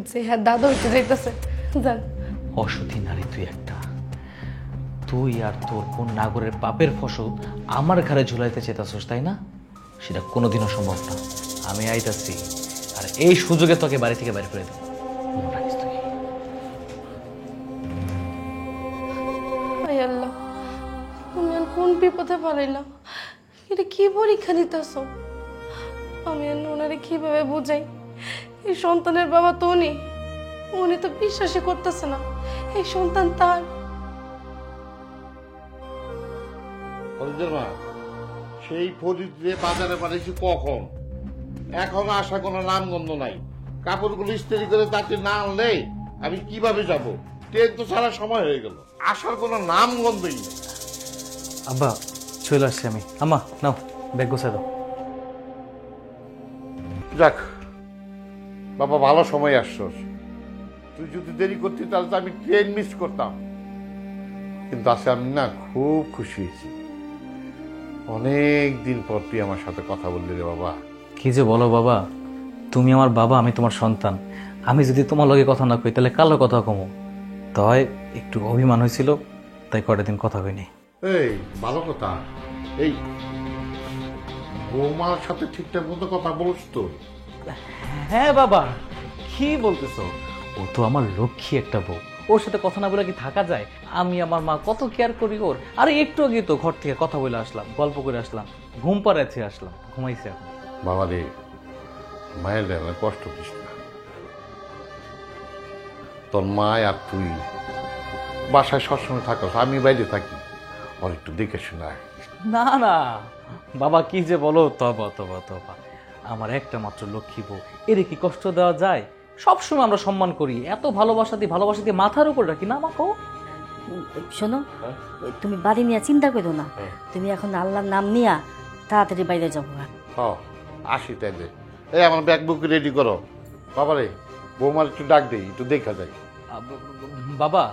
S2: যে হ্যাঁ দাদা হইতে যাইতেছে, যান।
S1: অসতী নারী তুই একটা। তুই আর তোর কোন নাগরের পাপের ফসল আমার ঘরে ঝুলাইতে চেতাছস, তাই না? সেটা কোনোদিনও সম্ভব না। আমি আইতাছি, আর এই সুযোগে তোকে বাড়ি থেকে বাইরে করে দেব। মনে রাখিস তুই।
S2: হায় আল্লাহ, তুমি আর কোন বিপদে পারাইলাম? এটা কি পরীক্ষা নিতেছ? আমি আর ওনারে কিভাবে বুঝাই? এই সন্তানের বাবা তো উনি তো বিশ্বাসই করতেছে না এই সন্তান তার।
S4: ফরিদের মা, সেই ফরিদরে বাজারে পাঠাইছি কখন? এখনো আসা কোনো নামগন্ধ নাই। কাপড়গুলো ইস্ত্রি করে তাকে না আনলে আমি কিভাবে যাব? ট্রেন তো সারা সময় হয়ে গেল, আসার কোনো নামগন্ধই নেই।
S5: আব্বা চলে আসছি আমি। আম্মা নাও, ব্যাগ গোছাই দাও।
S4: যাক বাবা, ভালো সময় আসছস। তুই যদি দেরি করতি তাহলে তো আমি ট্রেন মিস করতাম। কিন্তু আজকে আমি না খুব খুশি হয়েছি। অনেক দিন পর তুই আমার সাথে কথা বললি রে বাবা।
S5: কি যে বলো বাবা, তুমি আমার বাবা, আমি তোমার সন্তান। আমি যদি তোমার লগে কথা না কই তাহলে কালো কথা কমো। তাই একটু অভিমান হয়েছিল, তাই কটা দিন কথা কইনি।
S4: এই ভালো কথা। এই বৌমার সাথে ঠিকঠাক মতো কথা বলছ তো?
S5: হ্যাঁ বাবা, কি বলতেছো? ও তো আমার লক্ষ্মী একটা বউ, ওর সাথে কথা না বলে কি থাকা যায়? আমি আমার মা কত কেয়ার করি ওর। আরে একটু আগে তো ঘর থেকে কথা বলে আসলাম, গল্প করে আসলাম, ঘুম পাড়াচ্ছে আসলাম, ঘুমাইছে এখন।
S4: বাবা রে, মায়ের দেওয়া কষ্ট করিস না। তোর মা আর তুই বাসায় সবসময় থাকো, আমি বাইরে থাকি, ওর একটু দেখে শোনা।
S5: না না বাবা, কি যে বলো, তবা তবা তবা। আমার একটা মাত্র লক্ষ্মী বউ, এর কি কষ্ট দেওয়া যায়? সবসময় আমরা সম্মান করি, এত ভালোবাসা দিয়ে মাথার উপর রাখি না আমাকেও।
S3: শোনো, তুমি বাড়ি নিয়ে চিন্তা করো না। তুমি এখন আল্লাহর নাম নিয়া তাড়াতাড়ি বাইরে যাবো।
S4: আসি তাইলে। এই আমার ব্যাগ বুক রেডি করো। বাবা রে, বৌমার একটু ডাক দেই, একটু দেখা যায়।
S5: বাবা,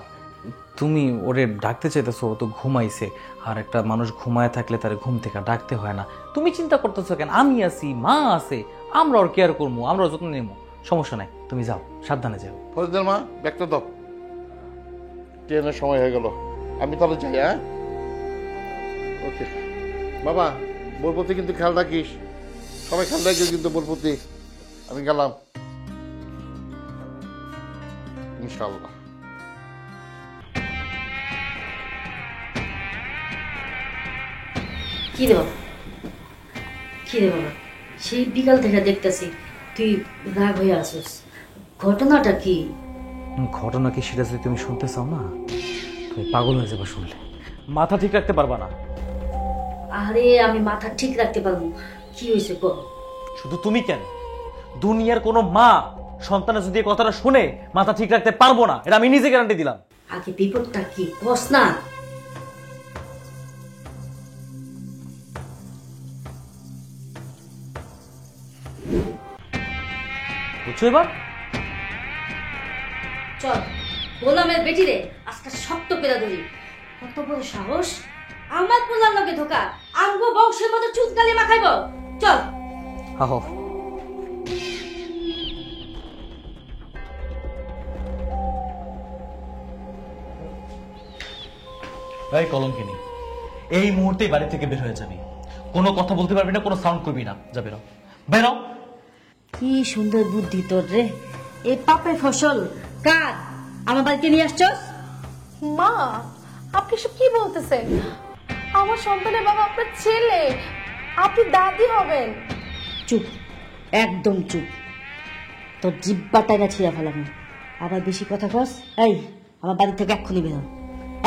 S5: তুমি ওরে ডাকতে চাইতেছো, ও তো ঘুমাইছে। আর একটা মানুষ ঘুমায় থাকলে তার ঘুম থেকে ডাকতে হয় না। তুমি চিন্তা করতেছো কেন? আমি আছি, মা আছে, আমরা ওর কেয়ার করবো, আমরা যত্ন নেবো, সমস্যা নাই। তুমি যাও, সাবধানে যাও।
S4: ফরিদের মা, ব্যাগটা দাও, ট্রেনের সময় হয়ে গেল। আমি তাহলে যাই। হ্যাঁ, ওকে বাবা, বোর প্রতি কিন্তু খেয়াল রাখিস। সবাই খেয়াল রাখিস কিন্তু বোর প্রতি। আমি গেলাম, ইনশাল্লাহ।
S3: কি রে বাবা, কি রে বাবা, সেই বিকাল থেকে দেখতেছি তুই রাগ হয়ে আসিস, ঘটনাটা কি?
S5: ঘটনা কি সেটা যদি তুমি শুনতে চাও না, তুমি পাগল হয়ে যাবে শুনলে। মাথা ঠিক রাখতে পারবা না।
S3: আরে আমি মাথা ঠিক রাখতে পারবো, কি হয়েছে গো?
S5: শুধু তুমি কেন, দুনিয়ার কোনো মা সন্তানের যদি এই কথাটা শুনে মাথা ঠিক রাখতে পারবো না, এটা আমি নিজে গ্যারান্টি দিলাম।
S3: আগে বিপদটা কি কস না।
S5: বুঝছো এবার?
S3: চল গোলামের বেটি রে, আজকে শক্ত পেরা ধরি। কত বড় সাহস, আমার পোলার লগে ধোকা, আমগো বংশের মতো চুলকালি মাখাইব। চল
S5: আহো। এই কলঙ্কিনী, এই মুহূর্তেই বাড়ি থেকে বের হয়ে যাবি। কোনো কথা বলতে পারবি না, কোনো সাউন্ড করবি না, যা বেরো, বেরো।
S3: কি সুন্দর বুদ্ধি তোর রে, এই পাপের ফসল কার আমার বাড়িতে নিয়ে আসছস?
S2: মা, আপনি সব কি বলতেছেন? আমার সন্তানের বাবা আপনার ছেলে, আপনি দাদি হবেন।
S3: চুপ, একদম চুপ, তোর জিব্বাটা না ছিঁড়া ফেলাম। আবার বেশি কথা কস। এই আমার বাড়ি থেকে এক্ষুনি বেরো,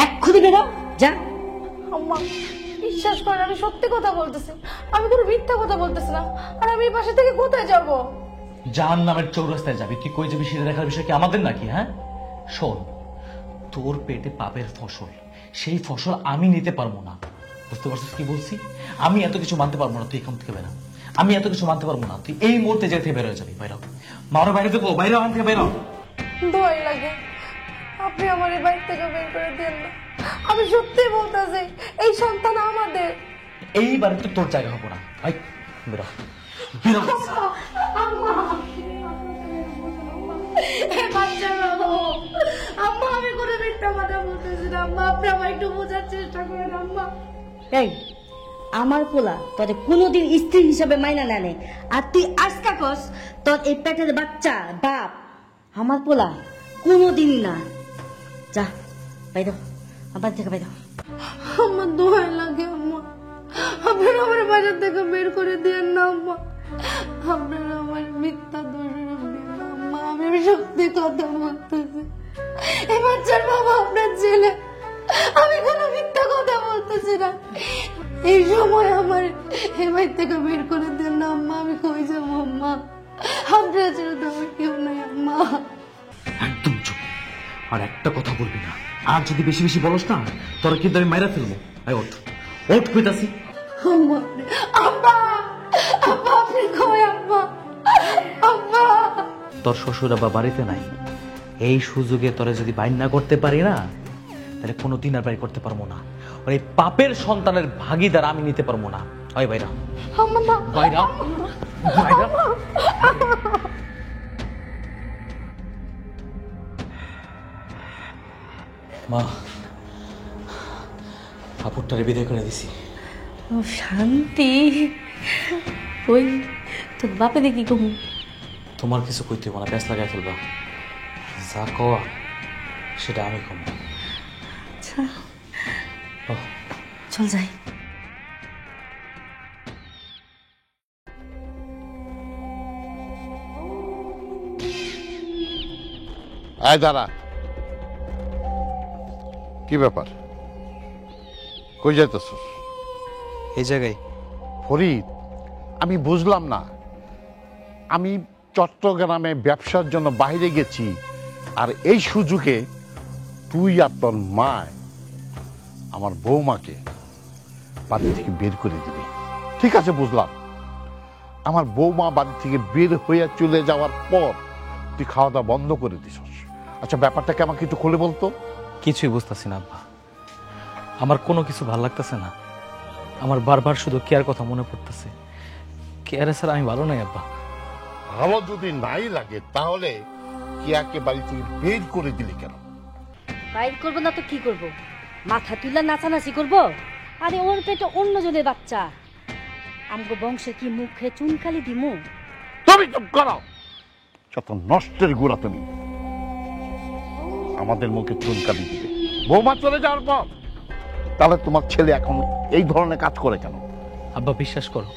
S3: এক্ষুনি বেরো, যা।
S2: আম্মা বিশ্বাস করেন, আমি সত্যি কথা বলতেছি, আমি কোনো মিথ্যা কথা বলতেছি না। আর আমি এই বাসা থেকে কোথায় যাব?
S5: জাহান নামের চৌরাস্তায় যাবি। তুই কই যাবি সেটা দেখার বিষয় কি আমাদের নাকি? হ্যাঁ শোন, তোর পেটে পাপের ফসল, সেই ফসল আমি নিতে পারবো না। বুঝতে পারছিস কি বলছি? আমি এত কিছু মানতে পারবো না, তুই এখান থেকে বেরো। আমি এত কিছু মানতে পারবো না, তুই এই মুহূর্তে যেতে বের হয়ে যাবি। বাইরে মারো, বাইরে দেবো, বাইরে ওখান থেকে বেরো।
S2: ভয় লাগে, আপনি আমার এই বাড়ি থেকে বের করে দেন না। আমি সত্যি বলতেছি, এই সন্তান আমাদের।
S5: এই বাড়িতে তোর জায়গা হবো না, ভাই বেরো, বেরো।
S2: আম্মা আমি কোনো মিথ্যা কথা বলতেছি না আম্মা, আপনি আমার একটু বোঝার চেষ্টা করেন আম্মা।
S3: এই আমার পোলা তোর কোনোদিন স্ত্রী হিসাবে মাইনা নেয়, আর তুই আজকা কস তোর এই পেটের বাচ্চা বাপ আমার পোলা কোনোদিনই না। যা বাইর, আমার থেকে বাইর।
S2: আমার দোহাই লাগে আম্মা, আপনারা আমার বাজার থেকে বের করে দিয়েন না আম্মা। আপনারা আমার মিথ্যা দোষারোপ দিন না আম্মা, আমি সত্যি কথা বলতেছি। এই বাচ্চার বাবা আপনার ছেলে, আমি কোনো মিথ্যা কথা বলতেছি না। এই সময় আমার এই বাড়ি থেকে বের করে দেন না আম্মা, আমি কই যাবো আম্মা? আপনারা ছেড়ে তো আমার কেউ নাই আম্মা।
S5: একদম চুপ, আর একটা কথা বলবি না। আর যদি বেশি বেশি বলস না, তোরা কিন্তু আমি মাইরা ফেলবো। আয় ওঠ, ওঠ কইতাছি।
S2: আম্মা, আম্মা, আম্মা আপনি কই আম্মা? আম্মা
S5: তোর শ্বশুর আবার বাড়িতে নাই, এই সুযোগে তোরে যদি বাইর না করতে পারি না, তাহলে কোনো দিন আর বাড়ি করতে পারবো না। আর এই পাপের সন্তানের ভাগিদার আমি নিতে পারবো না। হয় বাইরা,
S2: আম্মা না,
S5: বাইরা, বাইরা। মা, কাপড়টারে বিদায় করে দিছি।
S2: ও শান্তি। ওই তোর বাপে দেখি কমু।
S5: তোমার কিছু কইতে হইব না, প্যাঁচ লাগাই ফেলবা। যা কওয়া সেটা আমি কম।
S2: আচ্ছা চল যাই।
S4: আয় দাঁড়া, কি ব্যাপার? কই যাইতেছস?
S5: এই জায়গায়
S4: ফরিদ, আমি বুঝলাম না। আমি চট্টগ্রামে ব্যবসার জন্য বাইরে গেছি, আর এই সুযোগে তুই আর তোর মা আমার বৌমাকে বাড়ি থেকে বের করে দিবি। ঠিক আছে বুঝলাম, আমার বৌমা বাড়ি থেকে বের হয়ে চলে যাওয়ার পর তুই খাওয়া দাওয়া বন্ধ করে দিছস। আচ্ছা ব্যাপারটাকে আমাকে একটু খুলে বলতো।
S5: কিছুই বুঝতেছি না আব্বা, আমার কোনো কিছু ভালো লাগতেছে না। আমার বারবার শুধু কেয়ার কথা মনে পড়তেছে। কেয়ারে স্যার আমি ভালো নাই আব্বা।
S4: ভালো যদি নাই লাগে তাহলে কিয়াকে বাড়ি থেকে বের করে দিলি কেন?
S3: বাইর করবো না তো কি করব? মাথা তুলা নাচানাচি করবো? আরে ওর পেটে অন্য জনের বাচ্চা, আমগো বংশে কি মুখে চুনকালি দিমু?
S4: তুমি চুপ করো, যত নষ্টের গোড়া তুমি। আমাদের মুখে চুনকালি দিবে বৌমা চলে যাওয়ার পর? তাহলে তোমার ছেলে এখন এই ধরনের কাজ করে কেন?
S5: আব্বা বিশ্বাস করো,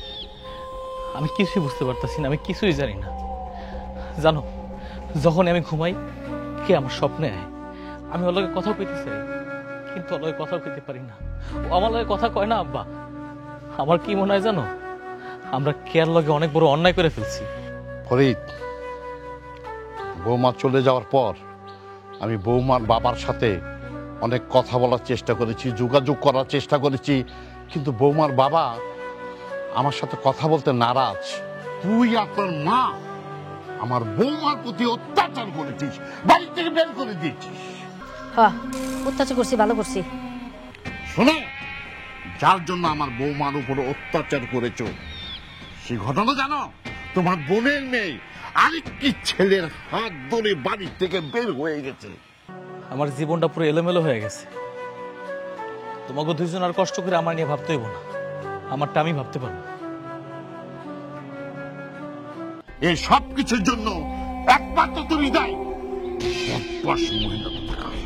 S5: আমি কিছুই বুঝতে পারতাছি না, আমি কিছুই জানি না। জানো, যখন আমি ঘুমাই কে আমার স্বপ্নে আয়, আমি ওর লগে কথা কইতে চাই, কিন্তু ওর লগে কথা কইতে পারি না। ও আমার লগে কথা কয় না আব্বা। আমার কি মনে হয় জানো, আমরা কেয়ার লগে অনেক বড় অন্যায় করে ফেলছি।
S4: ফরিদ, বৌমা চলে যাওয়ার পর আমি বৌমার বাবার সাথে অনেক কথা বলার চেষ্টা করেছি, যোগাযোগ করার চেষ্টা করেছি, কিন্তু বৌমার বাবা আমার সাথে কথা বলতে নারাজ। তুই আপনার মা আমার বৌমার প্রতি অত্যাচার করেছিস, বাড়ি থেকে বের করে দিয়েছিস।
S3: হ্যাঁ, অত্যাচার করছি, ভালো করছি।
S4: শোনো, যার জন্য আমার বৌমার উপর অত্যাচার করেছো সে ঘটনা জানো? তোমার বোনের মেয়ে আরেকটি ছেলের হাত ধরে বাড়ি থেকে বের হয়ে গেছে।
S5: আমার জীবনটা পুরো এলোমেলো হয়ে গেছে। তোমাকে দুইজন আর কষ্ট করে আমার নিয়ে ভাবতে হইব না, আমারটা আমি ভাবতে পারবো।
S4: এই সব কিছুর জন্য একমাত্র তুমি দায়ী। বদমাশ মহিলা কোথাকার।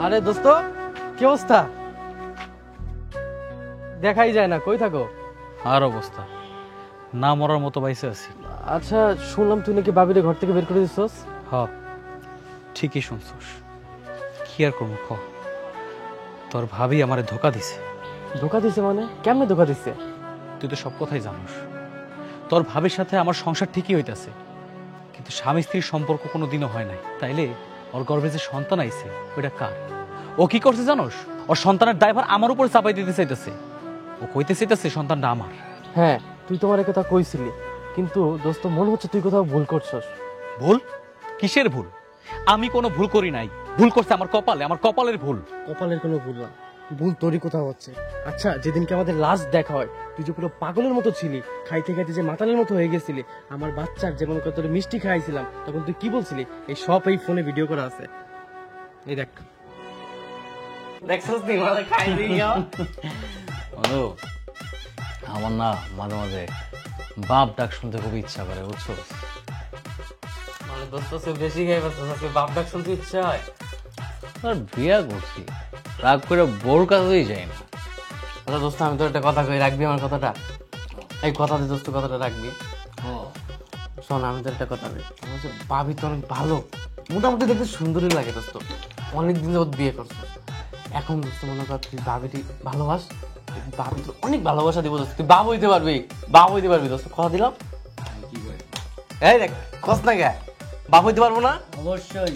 S7: আরে দোস্ত, কি অবস্থা? দেখাই যায় না, কই থাকো?
S5: আর অবস্থা, না মরার মতো বাইসে আছি।
S7: আচ্ছা, শুনলাম তুই নাকি বাবিরে ঘর থেকে বের করে দিছস।
S5: হ, ঠিকই শুনছস। কি আর করবো ক, তোর ভাবি আমারে ধোকা দিছে।
S7: ধোকা দিছে মানে? কেমনে ধোকা দিছে?
S5: তুই তো সব কথাই জানোস। তোর ভাবির সাথে আমার সংসার ঠিকই হইতাছে, কিন্তু স্বামী স্ত্রীর সম্পর্ক কোনো দিনও হয় নাই। তাইলে ওর গর্ভে যে সন্তান আইছে ওইটা কার? ও কি করছে জানোস? ওর সন্তানের দায়ভার আমার উপরে চাপাই দিতে চাইতেছে। ও কইতে চাইতেছে সন্তানটা আমার।
S7: হ্যাঁ, তুই তোমার কথা কইছিলি, কিন্তু দোস্ত মনে হচ্ছে তুই কোথাও ভুল করছস।
S5: ভুল? কিসের ভুল? আমি কোনো ভুল করি নাই। ভুল করছে আমার কপালে, আমার কপালের ভুল।
S7: কপালের কোনো ভুল না, ভুল তোরই কোথাও হচ্ছে। আচ্ছা, যেদিনকে আমাদের লাস্ট দেখা হয় তুই যে পুরো পাগলের মতো ছিলি, খাইতে খাইতে যে মাতালের মতো হয়ে গেছিলি, আমার বাচ্চার যেমন কত মিষ্টি খাইছিলাম, তখন তুই কি বলছিলি? এই সব এই ফোনে ভিডিও করা আছে। এই দেখ, দেখছস নি মানে খাই দিও।
S1: বন্ধু, আমার না মাঝে মাঝে বাপ ডাক শুনতে খুব ইচ্ছা করে, বুঝছো?
S7: মানে দোস্ত সে বেশি খাই পাচ্ছিস, আজকে বাপ ডাক শুনতে ইচ্ছা হয়।
S1: আর বিয়া করছি, রাগ করে বোর কাছেই যাই না।
S7: আচ্ছা দোস্ত, আমি তোর একটা কথা কই, রাখবি আমার কথাটা? এই কথা দিয়ে দোস্ত কথাটা রাখবি। শোন, আমি তোর একটা কথা কই, আমার হচ্ছে ভাবি তো অনেক ভালো, মোটামুটি দেখতে সুন্দরই লাগে দোস্ত। অনেকদিন যাবত বিয়ে করছো, এখন দোস্ত মনে কর তুই ভাবিটি ভালোবাস, ভাবি তো অনেক ভালোবাসা দিব দোস্ত, তুই বাপ হইতে পারবি, বাপ হইতে পারবি দোস্ত, কথা দিলাম। এই দেখ, কস না গে, বাপ হইতে পারবো না?
S1: অবশ্যই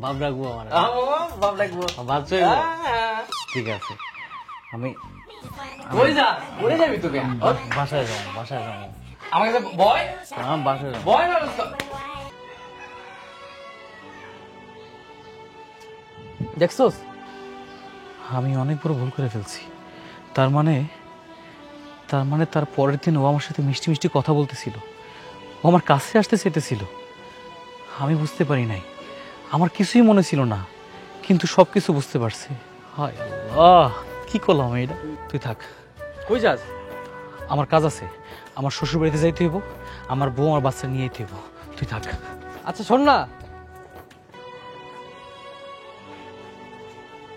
S1: বাপ ডাকবো আমার,
S7: বাপ লাগবো।
S1: ভাবছোই? ঠিক আছে, আমি
S7: কই যা, কই যাবি তোকে?
S1: বাসায় যাবো, বাসায় যাবো।
S7: আমার কাছে বয়,
S1: বাসায় যাবো।
S7: বয় না দোস্ত। দেখছস,
S5: আমি অনেক বড় ভুল করে ফেলছি। তার মানে তার পরের দিন ও আমার সাথে মিষ্টি মিষ্টি কথা বলতেছিল, ও আমার কাছে আসতে চাইতেছিল। আমি বুঝতে পারি নাই, আমার কিছুই মনে ছিল না, কিন্তু সব কিছু বুঝতে পারছি। হায় আল্লাহ, কি করলাম আমি এটা? তুই থাক।
S7: কই যাস?
S5: আমার কাজ আছে, আমার শ্বশুর বাড়িতে যাইতে হইব, আমার বউ আমার বাচ্চা নিয়ে যেতে হইব। তুই থাক।
S7: আচ্ছা শোন না,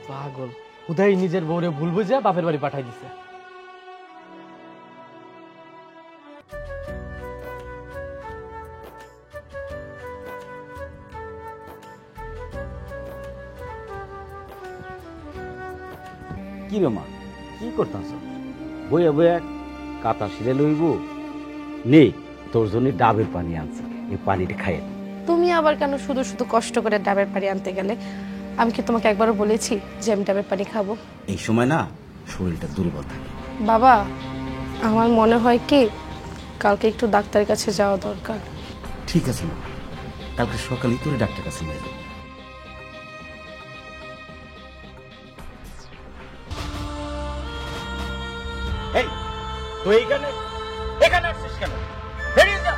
S7: পাগল উদয় নিজের বউরে ভুল বুঝে বাপের বাড়ি পাঠাই দিছে।
S8: কি রে মা, কি করতাছ? বইয়া বইয়া কাতা শিরে লইব। নে, তোর জন্য ডাবের পানি আনছে, এই পানিটা খাইয়ে দে।
S2: তুমি আবার কেন শুধু শুধু কষ্ট করে ডাবের পানি আনতে গেলে? আমি কি তোমাকে একবারও বলেছি যে আমি ডাবের পানি খাবো?
S8: এই সময় না শরীরটা দুর্বল থাকে।
S2: বাবা, আমার মনে হয় কি কালকে একটু ডাক্তারের কাছে যাওয়া দরকার।
S8: ঠিক আছে মা, কালকে সকালেই তোর ডাক্তার কাছে নিয়ে যাবো। এই তুই এখানে আসছিস কেন? বেরিয়ে যা।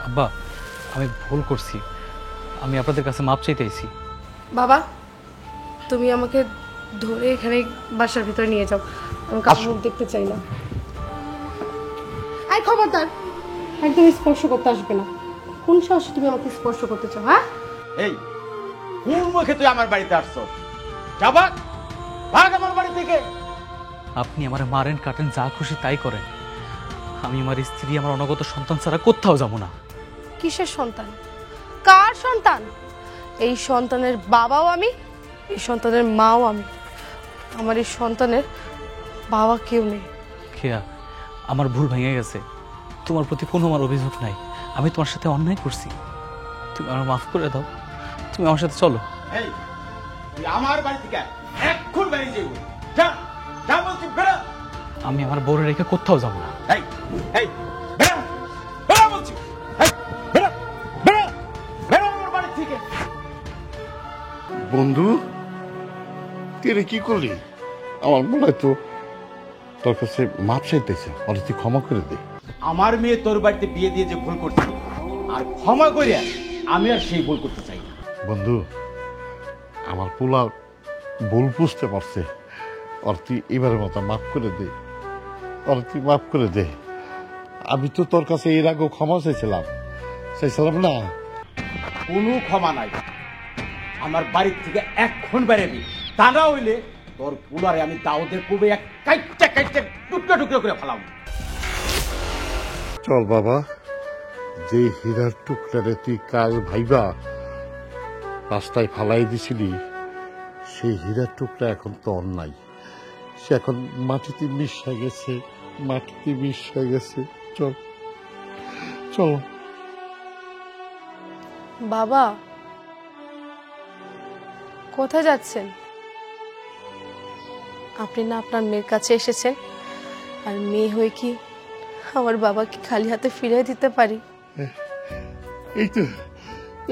S5: আব্বা, আমি ভুল করছি, আমি আপনাদের কাছে মাপ চাইতেছি।
S2: বাবা, তুমি আমাকে ধরে এখানে বাসার ভিতরে নিয়ে যাও, আমি কাউকে মুখ দেখতে চাই না। খবরদার, একদম স্পর্শ করতে আসবে না। কোন সাহসে তুমি আমাকে স্পর্শ করতে চাও? হ্যাঁ,
S8: এই কোন মুখে তুই আমার বাড়িতে আসছস? যাবা, ভাগ আমার বাড়ি থেকে।
S5: আপনি আমার মারেন কাটেন যা খুশি তাই করেন, আমি আমার স্ত্রী আমার অনাগত সন্তান ছাড়া কোথাও যাব না।
S2: কিসের সন্তান? কার সন্তান? এই সন্তানের বাবাও আমি, এই সন্তানের মাও আমি। আমার এই সন্তানের বাবা কেউ নেই।
S5: খেয়া, আমার ভুল ভেঙে গেছে, তোমার প্রতি কোনো আমার অভিযোগ নাই, আমি তোমার সাথে অন্যায় করছি, তুমি আমার মাফ করে দাও, তুমি আমার সাথে চলো।
S8: এই তুই আমার বাড়ি থেকে এক্ষুন বেরিয়ে যাবি। যা, যা বলছি, বেরো।
S5: আমি আমার বউরে রেখে কোথাও যাব না।
S8: এই এই বেরো, বেরো বলছি। এই বেরো, বেরো, বেরো আমার বাড়ি থেকে।
S4: বন্ধু, তুই এটা কি করলি? আমার মনে হয় তো তোর কাছে মাপ চাইতেছে, ওরা তুই ক্ষমা করে দে।
S8: আমার মেয়ে তোর বাড়িতে বিয়ে দিয়ে যে ভুল করছি, আর ক্ষমা করে আমি আর সেই ভুল করতে চাই না।
S4: বন্ধু, আমার পোলা ভুল বুঝতে পারছে, আর তুই এবারের মতো মাফ করে দে, আর তুই মাফ করে দে। আমি তো তোর কাছে এর আগেও ক্ষমা চাইছিলাম না।
S8: কোনো ক্ষমা নাই, আমার বাড়ির থেকে এক্ষণ বেরোবি, তা না হইলে তোর পুলারে আমি দাউদের পূর্বে এক কাইটটা কাইটটা টুকরো টুকরো করে ফেলাম।
S4: চল বাবা, যে হীরার টুকরারে তুই কাল ভাইবা রাস্তায় ফালাই দিছিলি, সেই হীরার টুকরা এখন তো অন্যায়, সে এখন মাটিতে মিশে গেছে, মাটিতে মিশে গেছে। চল চল।
S2: বাবা, কোথায় যাচ্ছেন? আপনি না আপনার মেয়ের কাছে এসেছেন, আর মেয়ে হয়ে কি আমার বাবাকে খালি হাতে ফিরিয়ে দিতে পারি?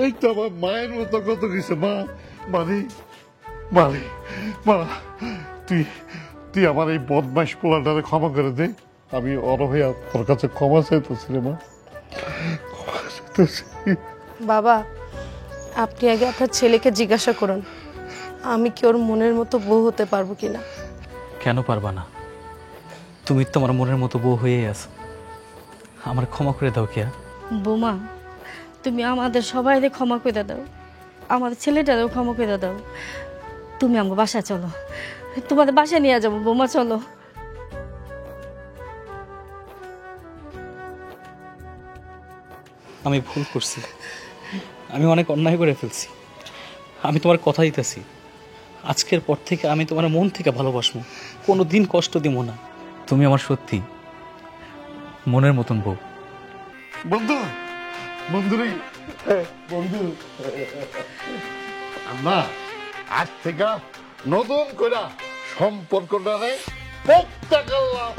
S4: এই তো আমার মায়ের মতো কত কিছু। মা, মানে মানে মা, তুই আমার এই বদমাইশ পোলাটারে ক্ষমা করে দে। আমি অরহয়া তোর কাছে ক্ষমা চাইতেছি রে মা, ক্ষমা চাইতেছি।
S2: বাবা, আপনি আগে আপনার ছেলেকে জিজ্ঞাসা করুন আমি কি ওর মনের মতো বউ হতে পারবো কিনা।
S5: কেন পারবা না? তুমি তোমার মনের মতো বউ হয়ে আছো, আমার ক্ষমা করে দাও কেয়া।
S3: বোমা, তুমি আমাদের সবাইকে ক্ষমা করে দাও, আমাদের ছেলেটারও ক্ষমা করে দাও। তুমি আমার বাসায় চলো, তোমাদের বাসায় নিয়ে যাবো। বোমা চলো।
S5: আমি ভুল করছি, আমি অনেক অন্যায় করে ফেলছি, আমি তোমার কথা দিতেছি, আজকের পর থেকে আমি তোমার মন থেকে ভালোবাসবো, কোনো দিন কষ্ট দিব না। তুমি আমার সত্যি মনের মতন বউ।
S4: বন্ধু, বন্ধু রে, বন্ধু, আমরা আজ থেকে নতুন করে সম্পর্কটা পক্কা করলাম।